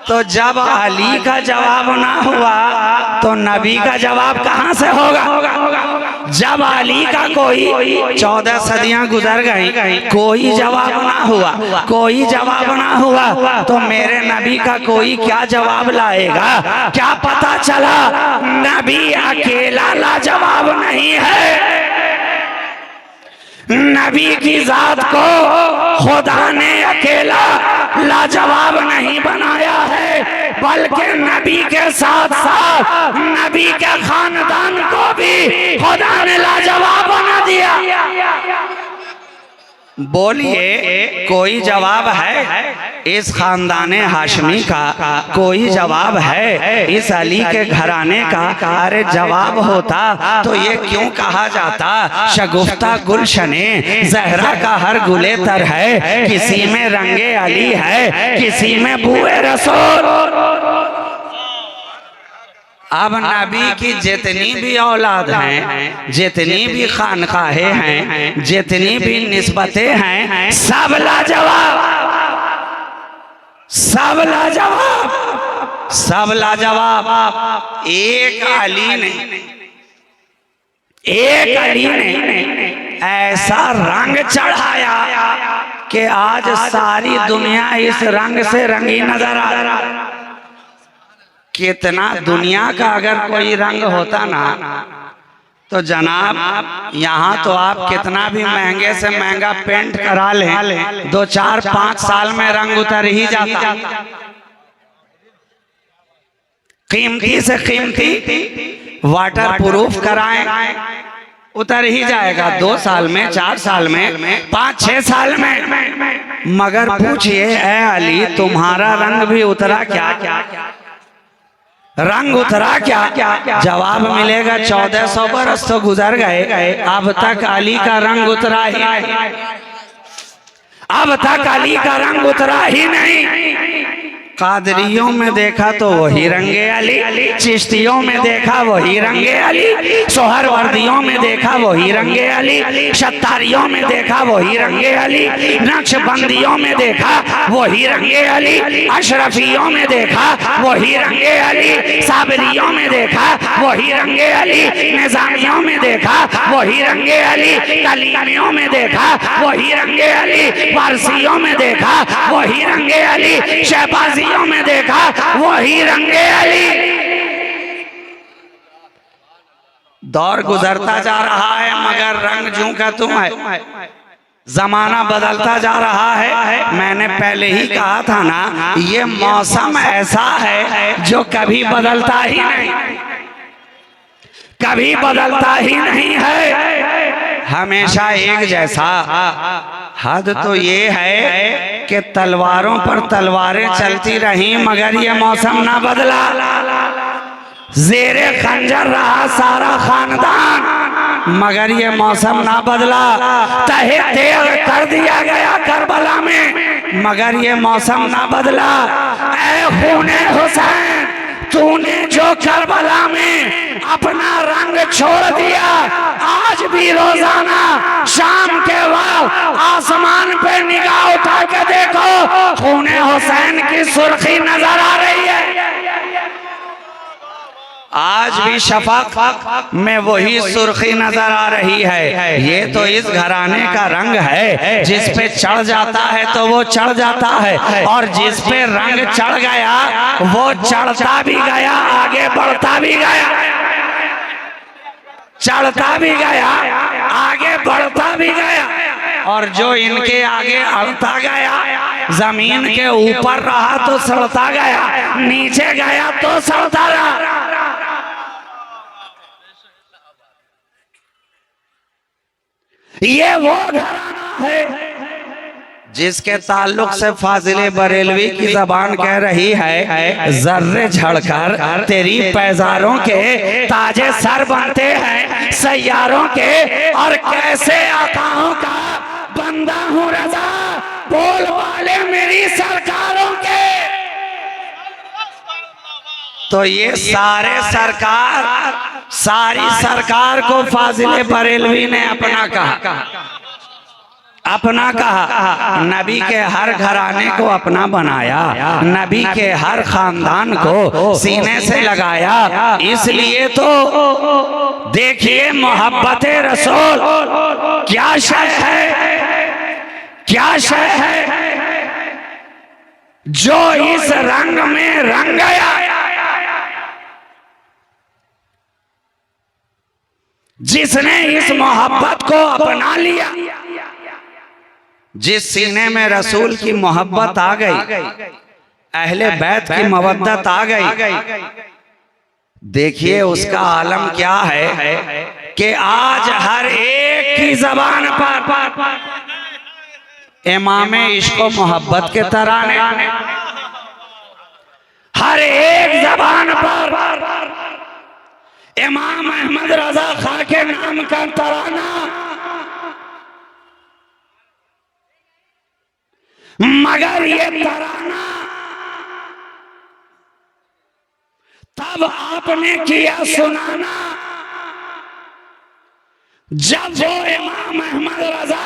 [SPEAKER 3] तो जब अली का जवाब ना हुआ तो नबी का जवाब कहाँ से होगा। जब अली का कोई 14 सदियां गुजर गई, कोई जवाब ना हुआ, कोई जवाब ना हुआ, तो मेरे नबी का कोई क्या जवाब लाएगा। क्या पता चला नबी अकेला लाजवाब नहीं है, नबी की जात को खुदा ने अकेला लाजवाब नहीं बनाया है, बल्कि नबी के साथ साथ नबी के खानदान को भी खुदा ने लाजवाब बना दिया। बोलिए कोई जवाब है इस खानदाने हाशमी का, कोई जवाब है इस अली के घराने का। अरे जवाब होता तो ये क्यों कहा जाता शगुफ्ता गुलशने जहरा का हर गुले तर है, किसी में रंगे अली है किसी में बुए रसूल। अब नबी की जितनी भी औलाद हैं, जितनी भी खानकाहें हैं, जितनी भी निस्बतें हैं, सब लाजवाब, सब लाजवाब, सब लाजवाब। एक अली ने ऐसा रंग चढ़ाया कि आज सारी दुनिया इस रंग से रंगी नजर आ रहा। कितना दुनिया का अगर कोई रंग होता ना तो जनाब यहाँ तो आप कितना भी महंगे से महंगा पेंट करा लें 2, 4, 5 साल में रंग उतर ही जाता। कीमती से कीमती वाटर प्रूफ कराएं उतर ही जाएगा 2 साल में, 4 साल में, 5, 6 साल में। मगर पूछिए ऐ अली तुम्हारा रंग भी उतरा क्या? रंग उतरा क्या? जवाब मिलेगा 1400 बरस तो गुजर गए, अब तक अली का रंग उतरा ही नहीं। अब तक अली का रंग उतरा ही नहीं। कादरियों में देखा तो वही रंगे अली, चिश्तियों में देखा वही रंगे अली, सोहरवर्दियों में देखा वही रंगे अली, शतारियों में देखा वही रंगे अली, नक्शबंदियों में देखा वही रंगे अली, अशरफियों में देखा वही रंगे अली, साबरियों में देखा वही रंगे अली, निजामियों में देखा वही रंगे अली, कलीमियों में देखा वही रंगे अली, फारसियों में देखा वही रंगे अली, शहबाजियों में देखा वही रंगे अली। दौर गुजरता जा रहा है मगर रंग जूं का तुम है। जमाना बदलता जा रहा है। मैंने पहले ही कहा था ना ये मौसम ऐसा है जो कभी बदलता ही नहीं, कभी बदलता ही नहीं है, हमेशा एक जैसा। हद तो ये है कि तलवारों पर तलवारें चलती रहीं मगर ये मौसम ना बदला। जेरे खंजर रहा सारा खानदान मगर ये मौसम ना बदला। तहे तेल कर दिया गया करबला में मगर ये मौसम ना बदला। ऐ खूने हुसैन तूने जो करबला में अपना रंग छोड़ दिया, आज भी रोजाना शाम के वक्त आसमान पे निगाह उठा के देखो खूने हुसैन की सुर्खी नजर आ रही है। आज भी शफक में वही सुर्खी नजर आ रही है। ये तो इस घराने का रंग है, जिस पे चढ़ जाता है तो वो चढ़ जाता है, और जिस पे रंग चढ़ गया वो चढ़ता भी गया, आगे बढ़ता भी गया, चढ़ता भी गया, आगे बढ़ता भी गया। और जो इनके आगे अड़ता गया, जमीन के ऊपर रहा तो सड़ता गया, नीचे गया तो सड़ता रहा। ये वो घराना है जिसके ताल्लुक से फाजिले बरेलवी की जबान कह रही है, जर्रे झड़कर तेरी पैजारों के ताजे सर बनते हैं सैयारों के, और कैसे आकाओं का बंदा हूँ रजा बोल वाले मेरी सरकारों के। तो ये सारे सरकार, सारी सरकार को फाजिले बरेलवी ने अपना कहा, अपना कहा। नबी के हर घराने को अपना बनाया, नबी के हर खानदान को सीने से लगाया। इसलिए तो देखिए मोहब्बत रसूल क्या शय है, क्या शय है जो इस रंग में रंग गया, जिसने इस मोहब्बत को अपना लिया। जिस सीने में रसूल की मोहब्बत आ गई, अहले बैत की मवद्दत आ गई, देखिए उसका आलम क्या है कि आज हर एक की जबान पर इमाम इश्क मोहब्बत के तराने, हर एक जबान पर इमाम अहमद रजा खां के नाम का तराना, मगर ये तराना तब आपने किया सुनाना जब वो इमाम अहमद रजा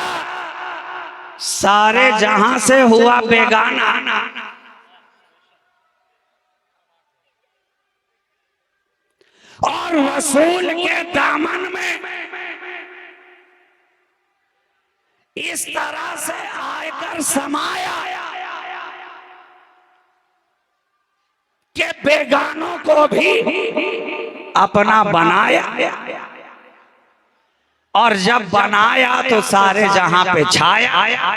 [SPEAKER 3] सारे जहां से हुआ बेगाना। और रसूल के दामन में इस तरह से आकर समाया कि बेगानों को भी अपना बनाया, और जब बनाया तो सारे जहां पे छाया,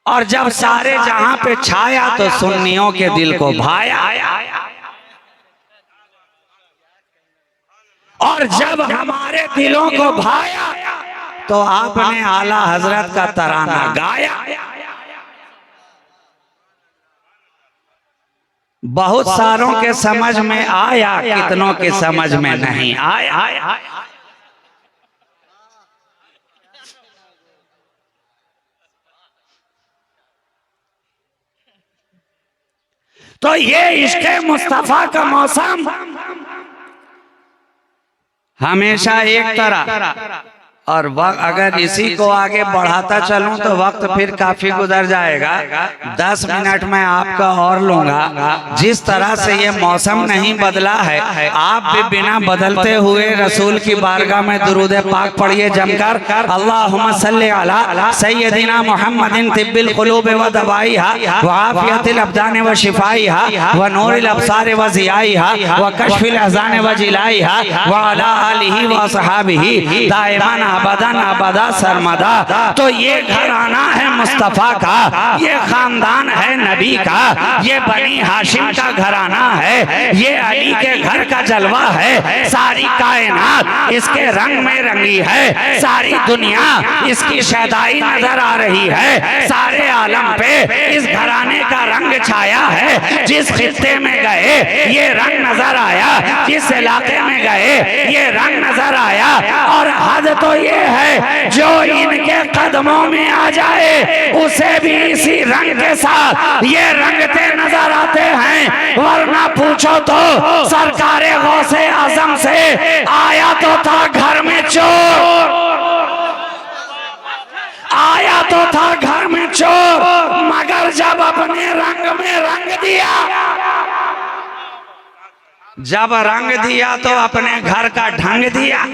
[SPEAKER 3] और जब सारे जहां पे छाया तो सुन्नियों के दिल को भाया, और जब हमारे दिलों को भाया तो आपने आला हजरत का तराना गाया। बहुत सारों के समझ में आया, कितनों के समझ में नहीं आया। तो ये इश्क़े मुस्तफा का मौसम हमेशा एक तरह, और वक्त अगर इसी को आगे बढ़ाता चलूं तो वक्त फिर काफी गुजर जाएगा। 10 मिनट में आपका और लूंगा। जिस तरह से ये मौसम नहीं बदला है, आप भी बिना बदलते हुए रसूल की बारगाह में दुरूद पाक पढ़िए जमकर। अल्लाहुम्मा सल्ली अला सय्यदिना मुहम्मदिन तिब्बिल कुलूब व दवाइहा व आफियतिल अब्दान व शिफाइहा व नूरिल अब्सार व ज़ियाइहा व कश्फिल अहज़ान व जिलाइहा व अला आलिही व असहाबिही दाइमान अबदन अबदा सरमदा। तो ये घराना है मुस्तफा का, ये खानदान है नबी का, ये बनी हाशिम का घराना है, ये अली के घर का जलवा है। सारी कायनात इसके रंग में रंगी है, सारी दुनिया इसकी शैदाई नजर आ रही है, सारे आलम पे इस घराने का रंग छाया है। जिस खित्ते में गए ये रंग नजर आया, जिस इलाके में गए ये रंग नजर आया। और हद तो ये है जो इनके कदमों में आ जाए उसे भी इसी रंग के साथ ये रंगते नजर आते हैं। वरना पूछो तो सरकारे गौसे आजम से आया तो था घर में चोर, आया तो था घर में चोर, मगर जब अपने रंग में रंग दिया, जब रंग दिया तो अपने घर का ढंग दिया,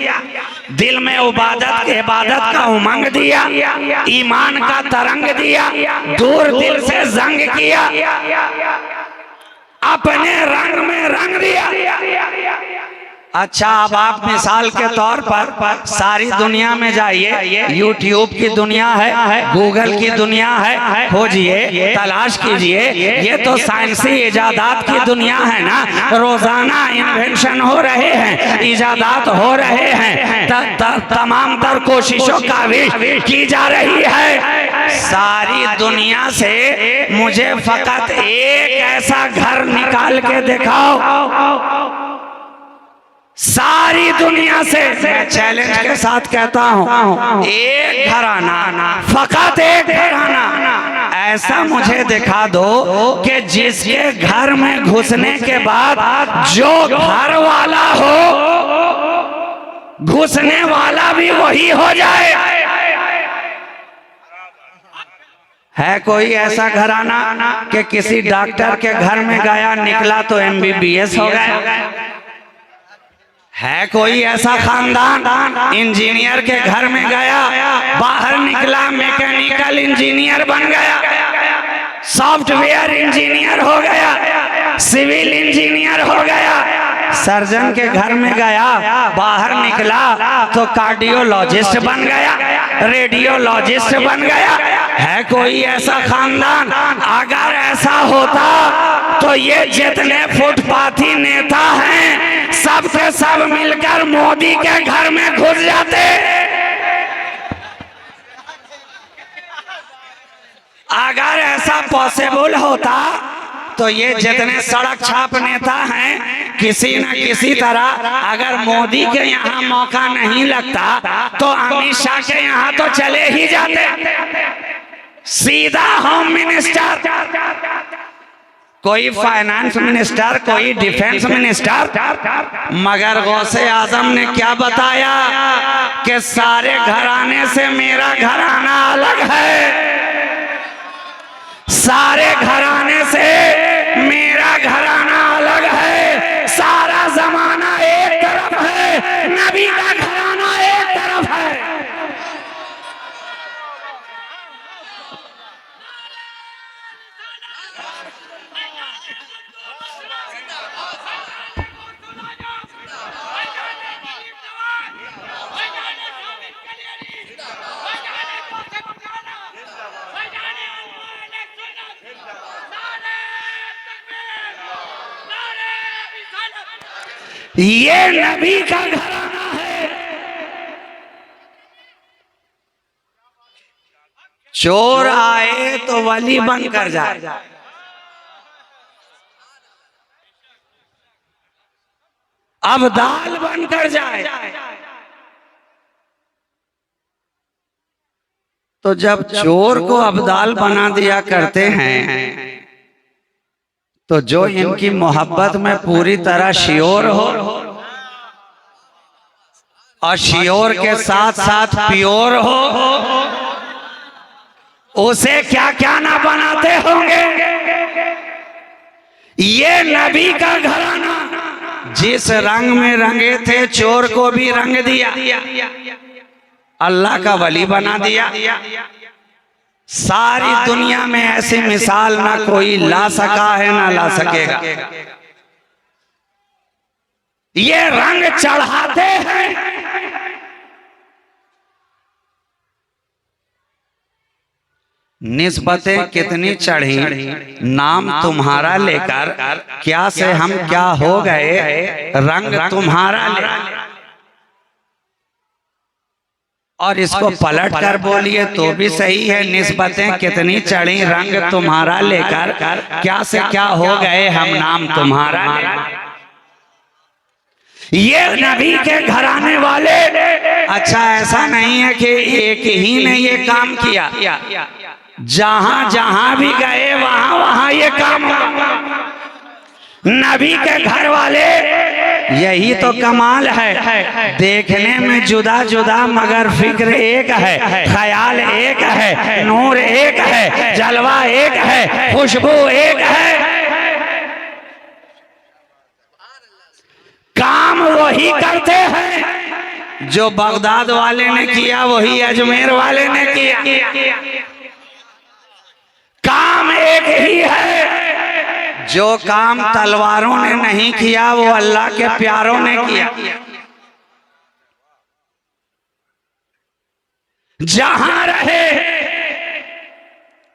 [SPEAKER 3] दिल में इबादत का उमंग दिया, ईमान का तरंग दिया, दूर दिल से जंग किया, अपने रंग में रंग दिया। अच्छा, अब आप मिसाल के तौर पर सारी दुनिया में जाइए, यूट्यूब की दुनिया है, गूगल की दुनिया है, खोजिए, तलाश कीजिए। ये तो साइंसी इजादात की दुनिया है ना, रोजाना इन्वेंशन हो रहे हैं, इजादात हो रहे हैं, तमाम तर कोशिशों का भी की जा रही है। सारी दुनिया से मुझे फकत एक ऐसा घर निकाल के दिखाओ, सारी दुनिया से मैं चैलेंज के साथ कहता हूँ, एक घराना, फकत एक घराना ऐसा मुझे दिखा दो कि जिसके घर में घुसने के बाद जो घर वाला हो, घुसने वाला भी वही हो जाए। है कोई ऐसा घराना कि किसी डॉक्टर के घर में गया, निकला तो MBBS हो गया? है कोई ऐसा खानदान इंजीनियर के घर में गया, बाहर निकला मैकेनिकल इंजीनियर बन गया, सॉफ्टवेयर इंजीनियर हो गया, सिविल इंजीनियर हो गया? सर्जन के घर में गया, बाहर निकला तो कार्डियोलॉजिस्ट बन गया, रेडियोलॉजिस्ट बन गया? है कोई ऐसा खानदान? अगर ऐसा होता तो ये जितने फुटपाथी नेता हैं सब के सब मिलकर मोदी के घर में घुस जाते। अगर ऐसा पॉसिबल होता तो ये जितने सड़क छाप नेता हैं किसी न किसी तरह, अगर मोदी के यहाँ मौका नहीं लगता तो अमित शाह के यहाँ तो चले ही जाते, सीधा होम मिनिस्टर, कोई फाइनेंस मिनिस्टर, कोई डिफेंस मिनिस्टर। मगर गौसे आजम ने क्या बताया कि सारे घराने से मेरा घराना अलग है, सारे घराने से मेरा घराना अलग है, सारा जमाना नबी का घराना एक तरफ है, ये नबी का घराना है। चोर आए तो वली बनकर जाए, अब्दाल बनकर जाए। तो जब चोर को अब्दाल बना दिया करते हैं तो जो इनकी मोहब्बत में पूरी तरह श्योर हो और श्योर के साथ साथ प्योर हो, उसे क्या क्या ना बनाते होंगे। ये नबी का घराना जिस रंग में रंगे थे, चोर को भी रंग दिया, अल्लाह का वली बना दिया। सारी दुनिया में ऐसी मिसाल ना कोई ला सका है ना ला सकेगा। ये रंग चढ़ाते हैं, निस्बतें कितनी चढ़ी नाम तुम्हारा लेकर, क्या से हम क्या हो गए, रंग तुम्हारा ले। और इसको पलट कर बोलिए तो भी सही है, निस्बतें कितनी चढ़ी रंग तुम्हारा लेकर, क्या से क्या हो गए हम नाम तुम्हारा ले। ये नबी के घराने वाले, अच्छा ऐसा नहीं है कि एक ही ने ये काम किया, जहां जहां भी गए वहां वहां ये काम हुआ। नबी के घर वाले, यही तो कमाल है, देखने में जुदा जुदा मगर फिक्र एक है, ख्याल एक है, नूर एक है, जलवा एक है, खुशबू एक है। काम वही करते हैं जो बगदाद वाले ने किया, वही अजमेर वाले ने किया। काम एक ही है, जो काम तलवारों ने नहीं किया वो अल्लाह के प्यारों ने किया। जहां रहे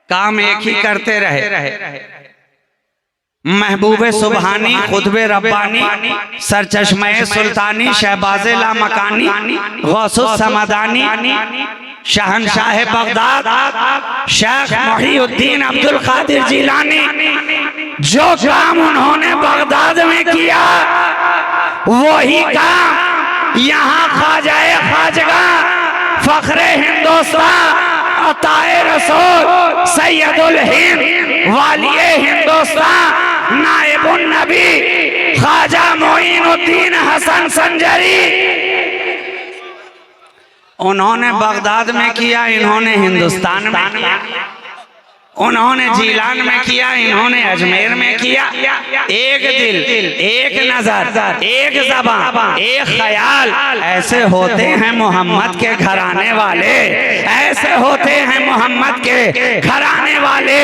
[SPEAKER 3] काम एक ही करते रहे। महबूबे सुबहानी, खुतबे रब्बानी, सरचश्मे सुल्तानी, शहबाज़े लामकानी, गौसुस समदानी, शहनशाह बगदाद, शेख मुहीउद्दीन अब्दुल कादिर जिलानी, जो काम उन्होंने बगदाद में किया वही काम यहाँ ख्वाजाए खाजगा, फखरे हिंदुस्तान, अताए रसूल, सैयदुल हिंद, वालिए हिंदुस्तान, नाइबुन नबी, ख्वाजा मोइनुद्दीन हसन संजरी, उन्होंने बगदाद में किया, इन्होंने हिंदुस्तान में किया। उन्होंने जीलान में किया, इन्होंने अजमेर में किया। एक दिल, एक नजर, एक ज़बान, एक ख्याल, ऐसे होते हैं मोहम्मद के घराने वाले, ऐसे होते हैं मोहम्मद के घराने वाले।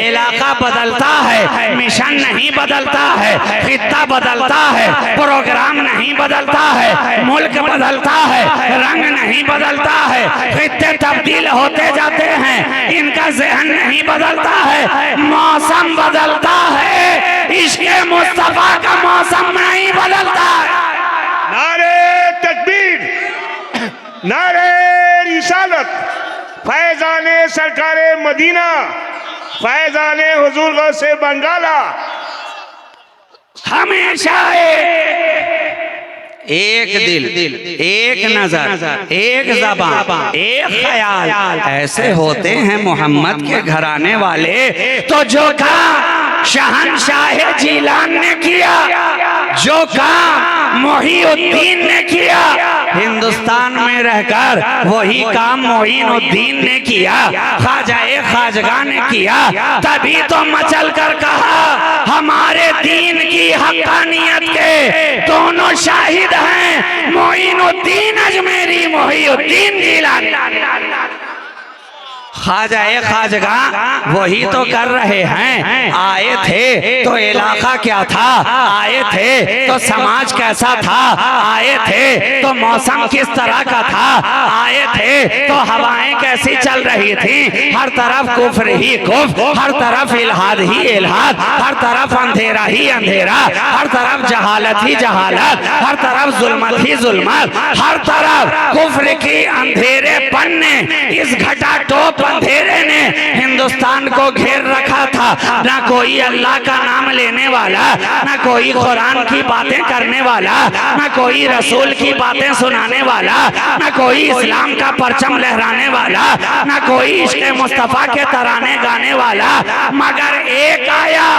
[SPEAKER 3] इलाका बदलता है, मिशन नहीं बदलता है, खित्ता बदलता है, प्रोग्राम नहीं बदलता है, मुल्क बदलता है, रंग नहीं बदलता है, खित्ते तब्दील होते जाते हैं, इनका ज़हन नहीं बदलता है, मौसम बदलता है, इश्क़े मुस्तफा का मौसम नहीं बदलता है।
[SPEAKER 5] नारे तकबीर, नारे रिसालत, फैज़ाने सरकारे मदीना, फैज़ाने हुजूर गौसे बंगाला,
[SPEAKER 3] हमेशा एक दिल, एक नजर, एक ज़बान, एक ख्याल, ऐसे होते हैं मोहम्मद के घराने वाले। तो जो काम शहनशाह जीलान ने किया, जो काम मुहीउद्दीन ने किया, हिंदुस्तान में रहकर वही काम मोइनुद्दीन ने किया, ख्वाजाए खाजगा ने किया। तभी तो मचल कर कहा हमारे दीन की हक्कानियत के दोनों शाहिद हैं, मोइनुद्दीन अलाउद्दीन अजमेरी मोहिउद्दीन जिलानी। ख्वाजा खाजगा वही तो कर रहे हैं। आए थे तो इलाका क्या था, आए थे तो समाज कैसा था, आए थे तो मौसम किस तरह का था, आए थे तो हवाएं कैसी चल रही थी। हर तरफ कुफ्र ही कुफ्र, हर तरफ इल्हाद ही इल्हाद, हर तरफ अंधेरा ही अंधेरा, हर तरफ जहालत ही जहालत, हर तरफ जुल्मत ही जुल्मत, हर तरफ कुफ्र की अंधेरेपन ने, इस घटा टोप अंधेरे ने हिंदुस्तान को घेर रखा था। ना कोई अल्लाह का नाम लेने वाला, ना कोई कुरान की बातें करने वाला, ना कोई रसूल की बातें सुनाने वाला, ना कोई इस्लाम का परचम लहराने वाला, ना कोई इश्क़ मुस्तफ़ा के तराने गाने वाला, मगर एक आया,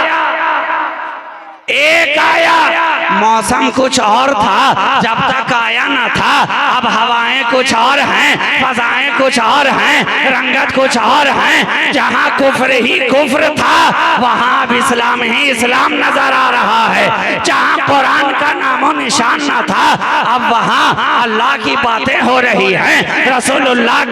[SPEAKER 3] एक आया। मौसम कुछ और था जब तक आया न था, अब हवाएं कुछ और हैं, फजाएं कुछ और हैं, रंगत कुछ और हैं। जहां कुफ्र ही कुफ्र था वहां अब इस्लाम ही इस्लाम नजर आ रहा है। जहां कुरान का नामो निशान न था अब वहां अल्लाह की बातें हो रही हैं, रसूलुल्लाह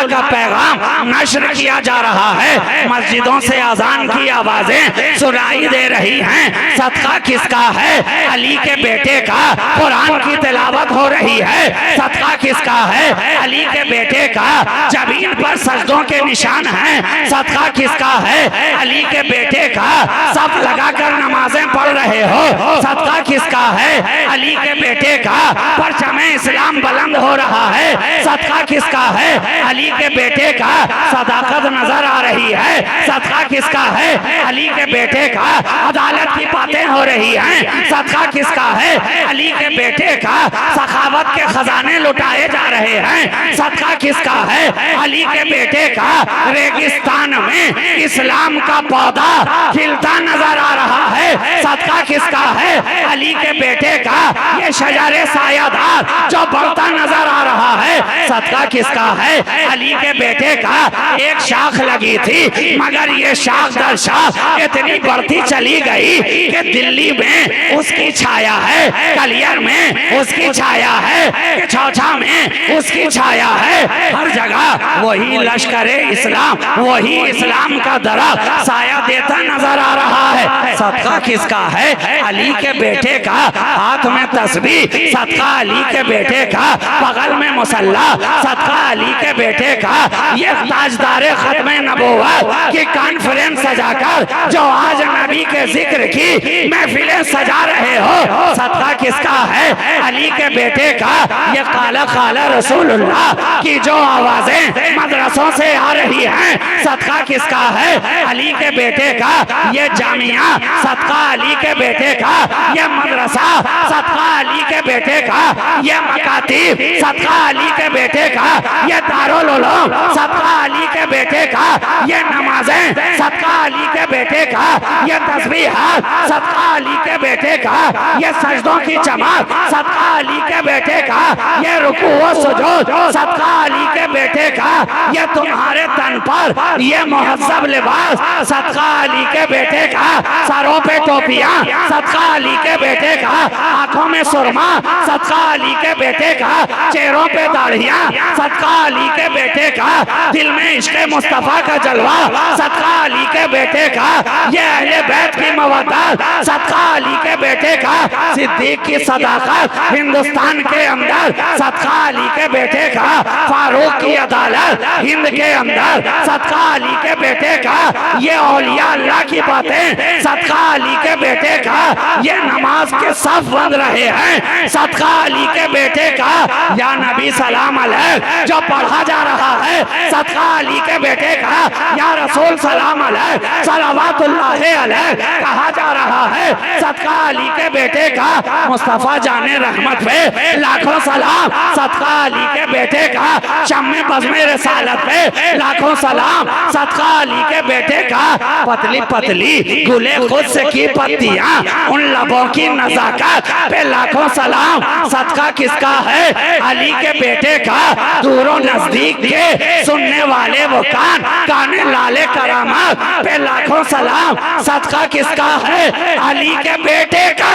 [SPEAKER 3] का पैगाम नश्र किया जा रहा है। मस्जिदों से अजान की आवाजें सुनाई दे रही हैं। सदका किसका है, अली के बेटे का। कुरान की तिलावत हो रही है। सदका किसका है, अली के बेटे का। जमीन पर सजदों के निशान हैं। सदका किसका है, अली के बेटे का। सब लगाकर नमाजें पढ़ रहे हो, सदका किसका है, अली के बेटे का। परचमे इस्लाम बुलंद हो रहा है, सदका किसका है, अली के बेटे का। सदाकत नजर आ रही है, सदका किसका है, अली के बेटे का। अदालत की बातें हो रही हैं, सदका किसका है, अली के बेटे का। सखावत के खजाने लुटाए जा रहे हैं, सदका किसका है, अली के बेटे का। रेगिस्तान में इस्लाम का पौधा खिलता नजर आ रहा है, सदका किसका है, अली के बेटे का। ये शजारे सायादार जो बढ़ता नजर आ रहा है, सदका किसका है, अली के बेटे का। एक शाख लगी थी मगर ये शाख दर शाख इतनी बढ़ती चली गई कि दिल्ली में उसकी छाया है, कलियर में उसकी छाया है, कि चौथा में उसकी छाया है। हर जगह वही लश्करे इस्लाम, वही इस्लाम का दरख्त साया देता नजर आ रहा है। सदका किसका है, अली के बेटे का। हाथ में तस्बीह, सदका अली के बेटे का। बगल में मुसल्ला, सदका अली के बेटे का। ये ताजदारे खत्म नबूवत की कॉन्फ्रेंस सजाकर जो आज नबी के जिक्र की महफिलें सजा रहे हो, सदका किसका है, अली के बेटे का। ये काला काला रसूलुल्लाह की जो आवाजें मदरसों से आ रही हैं, सदका किसका है, अली के बेटे का। ये जामिया, सदका अली के बेटे का। ये मदरसा, सदका अली के बेटे का। ये मकातीब, सदका अली के बेटे का। ये दारुल उलूम, सदका अली के बेटे का। ये नमाजें, सदका अली के बेटे का। ये तस्बीहात, सदका अली के बेटे का। ये सजदों की जमात, सदका अली के बेटे का। ये रुकू व सुजूद, सदका अली के बेटे का। ये तुम्हारे तन पर ये मुहज्जब लिबास, सदका अली के बेटे का। सरों पे टोपियां, सदका अली के बेटे का। आंखों में सुरमा, सदका अली के बेटे का। चेहरों पे दाढ़ियां, सदका अली के बेटे का। दिल में इश्क़ मुस्तफ़ा का जलवा, सदका अली के बेटे का। ये अहले बैत की मवद्दत, सदका अली के बेटे का। सिद्दीक की सदाकत हिंदुस्तान के अंदर, सदका अली के बेटे का। फारूक की अदालत हिंद के अंदर, सदका अली के बेटे का। ये औलिया अल्लाह की बातें, सदका अली के बेटे का। ये नमाज के सफ बंद रहे हैं, सदका अली के बेटे का। या नबी सलाम अलैह जो पढ़ा जा रहा है, सदका अली के बेटे का। या रसूल सलाम अलैह सलावतुल्लाह अलैह कहा जा रहा है, सदका अली के बेटे का। मुस्तफा जाने रहमत पे लाखों सलाम, सदका अली के बेटे का। शम्मे बज़्मे रिसालत पे लाखों सलाम, सदका अली के बेटे का। पतली पतली गुले खुद की पत्तियां, उन लबों की नजाकत पे लाखों सलाम, सदका किसका है, अली के बेटे का। दूरों नजदीक के सुनने वाले वो कान, काने लाले करामत पे लाखों सलाम, सदका किसका है, अली के बेटे का।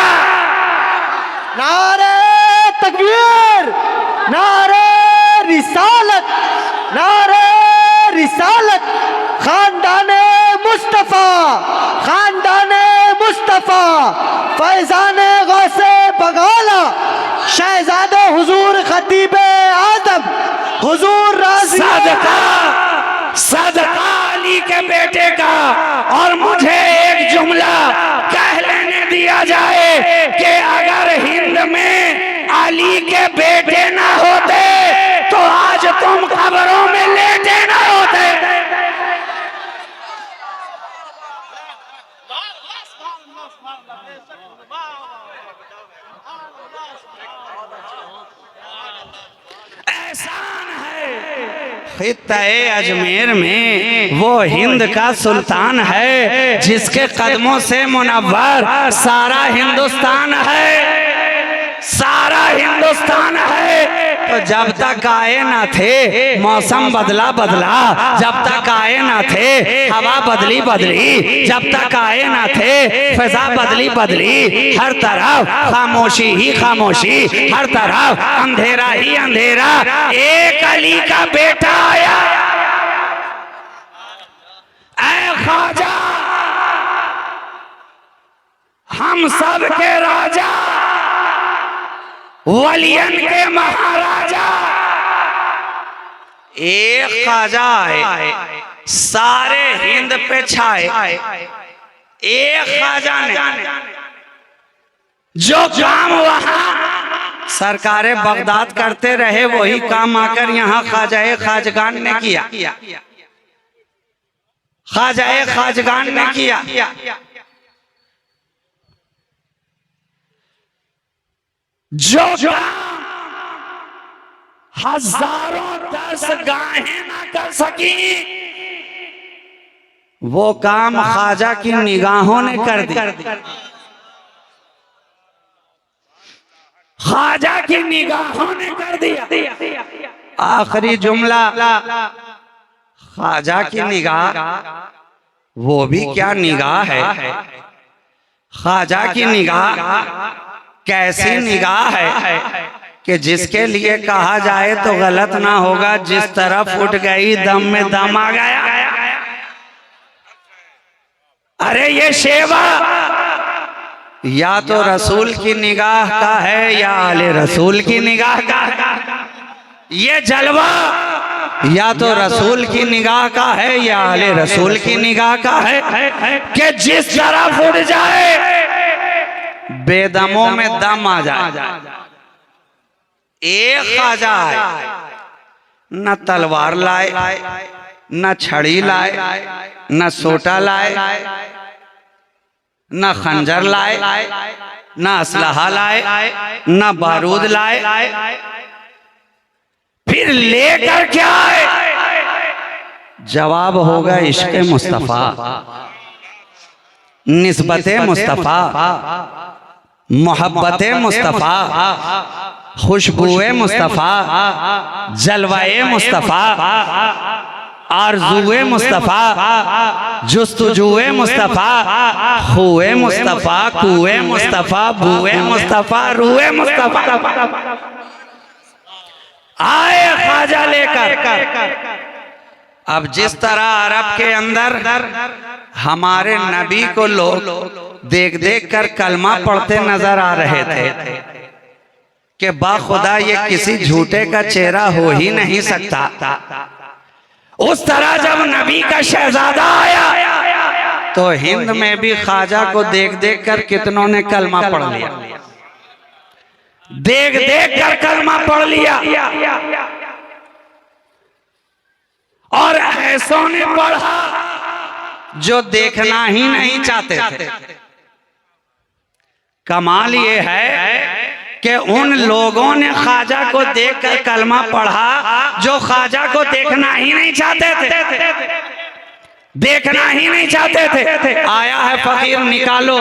[SPEAKER 2] नारे
[SPEAKER 6] तकबीर, नारे रिसालत, नारे रिसालत। खानदाने मुस्तफा, खानदाने मुस्तफा, फैजाने गौसे बगाला, शहजादे हुजूर खतीबे आदम, हुजूर राजी
[SPEAKER 3] सदका सदका अली के बेटे का। और मुझे एक जुमला कह लेने दिया जाए कि अगर हिंद में अली के बेटे ना होते तो आज तुम कब्रों में लेटे ना होते। एहसान है खित्ते अजमेर में वो हिंद का सुल्तान है जिसके कदमों से मुनव्वर सारा हिंदुस्तान है, सारा हिंदुस्तान है। तो जब तक आए ना थे मौसम बदला बदला, जब तक आए ना थे हवा बदली बदली, जब तक आए ना थे फिजा बदली बदली। हर तरफ खामोशी ही खामोशी, हर तरफ अंधेरा ही अंधेरा। एक अली का बेटा आया, ऐ ख्वाजा हम सब के राजा, वलियन के महाराजा। एक ख्वाजा आए सारे हिंद पे छाए। एक ख्वाजा ने जो काम वहां सरकारे बगदाद करते रहे वही काम आकर यहाँ ख्वाजाए खाजगान ने किया, ख्वाजाए खाजगान ने किया। जो हजारों दरसगाहें ना कर सकी वो काम ख्वाजा की निगाहों ने कर दिया। ख्वाजा की निगाहों ने कर दिया। आखिरी जुमला, ख्वाजा की निगाह वो भी क्या निगाह है। ख्वाजा की निगाह कैसी निगाह है कि जिसके लिए कहा जाए तो गलत ना होगा, जिस तरफ उठ गई दम में दम आ गया। अरे ये शेवा या तो रसूल की निगाह का है या आले रसूल की निगाह का। ये जलवा या तो रसूल की निगाह का है या आले रसूल की निगाह का है कि जिस तरफ उठ जाए बेदमों में दम आ जाए। एक ख्वाजा है, न तलवार लाए, न छड़ी लाए, न सोटा लाए, न खंजर लाए, न असलहा लाए, न बारूद लाए, फिर लेकर क्या आए? जवाब होगा इश्क़ मुस्तफ़ा, निस्बत मुस्तफ़ा, मोहब्बत मुस्तफ़ा, खुशबुए मुस्तफ़ा, जलवाए मुस्तफ़ा, आरज़ुए मुस्तफ़ा, जुस्तुजुए मुस्तफ़ा, खुए मुस्तफ़ा, कुए मुस्तफ़ा, बुए मुस्तफ़ा, रुए मुस्तफ़ा। आए ख्वाजा लेकर। अब जिस तरह अरब के अंदर हमारे नबी को लोग देख देख कर कलमा पढ़ते नजर आ रहे थे कि बाखुदा ये किसी झूठे का चेहरा हो ही नहीं सकता, उस तरह जब नबी का शहजादा आया तो हिंद में भी ख्वाजा को देख देख कर कितनों ने कलमा पढ़ लिया, देख देख कर कलमा पढ़ लिया। और ऐसों ने पढ़ा जो देखना ही नहीं चाहते थे। कमाल ये है कि उन लोगों ने ख्वाजा को देखकर कलमा पढ़ा जो ख्वाजा को देखना ही नहीं चाहते थे, देखना ही नहीं चाहते थे। आया है फकीर, निकालो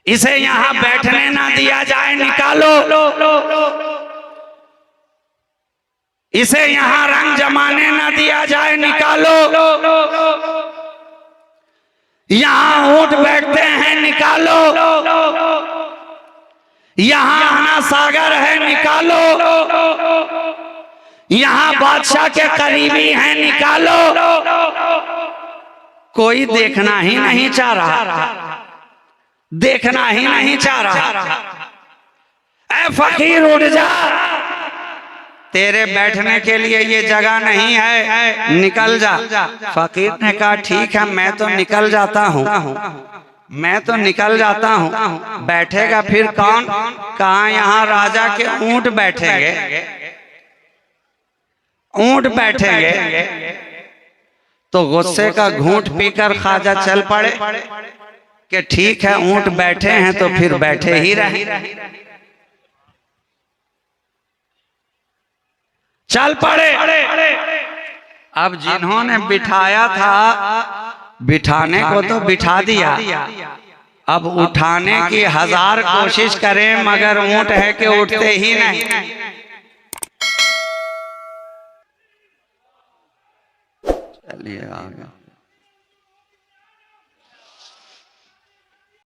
[SPEAKER 3] इसे यहां बैठने ना दिया जाए, निकालो इसे यहां रंग जमाने ना दिया जाए, निकालो यहां ऊंट बैठते हैं, निकालो यहाँ आना सागर है निकालो, यहाँ बादशाह के करीबी हैं निकालो। कोई देखना ही नहीं चाह रहा, देखना ही नहीं चाह रहा। ऐ फकीर उठ जा, तेरे बैठने के लिए ये जगह नहीं है, निकल जा। फकीर ने कहा ठीक है मैं तो निकल जाता हूँ, मैं तो निकल जाता हूँ। बैठेगा फिर कौन? कहा यहाँ राजा के ऊंट बैठेंगे, ऊंट बैठेंगे। तो गुस्से का घूंट पीकर ख्वाजा चल पड़े कि ठीक है ऊंट बैठे हैं तो फिर बैठे ही रहे। चल पड़े। अब जिन्होंने बिठाया था, बिठाने को तो बिठा दिया, अब उठाने की 1000 कोशिश करें मगर ऊंट है कि उठते ही नहीं। चलिए आगे।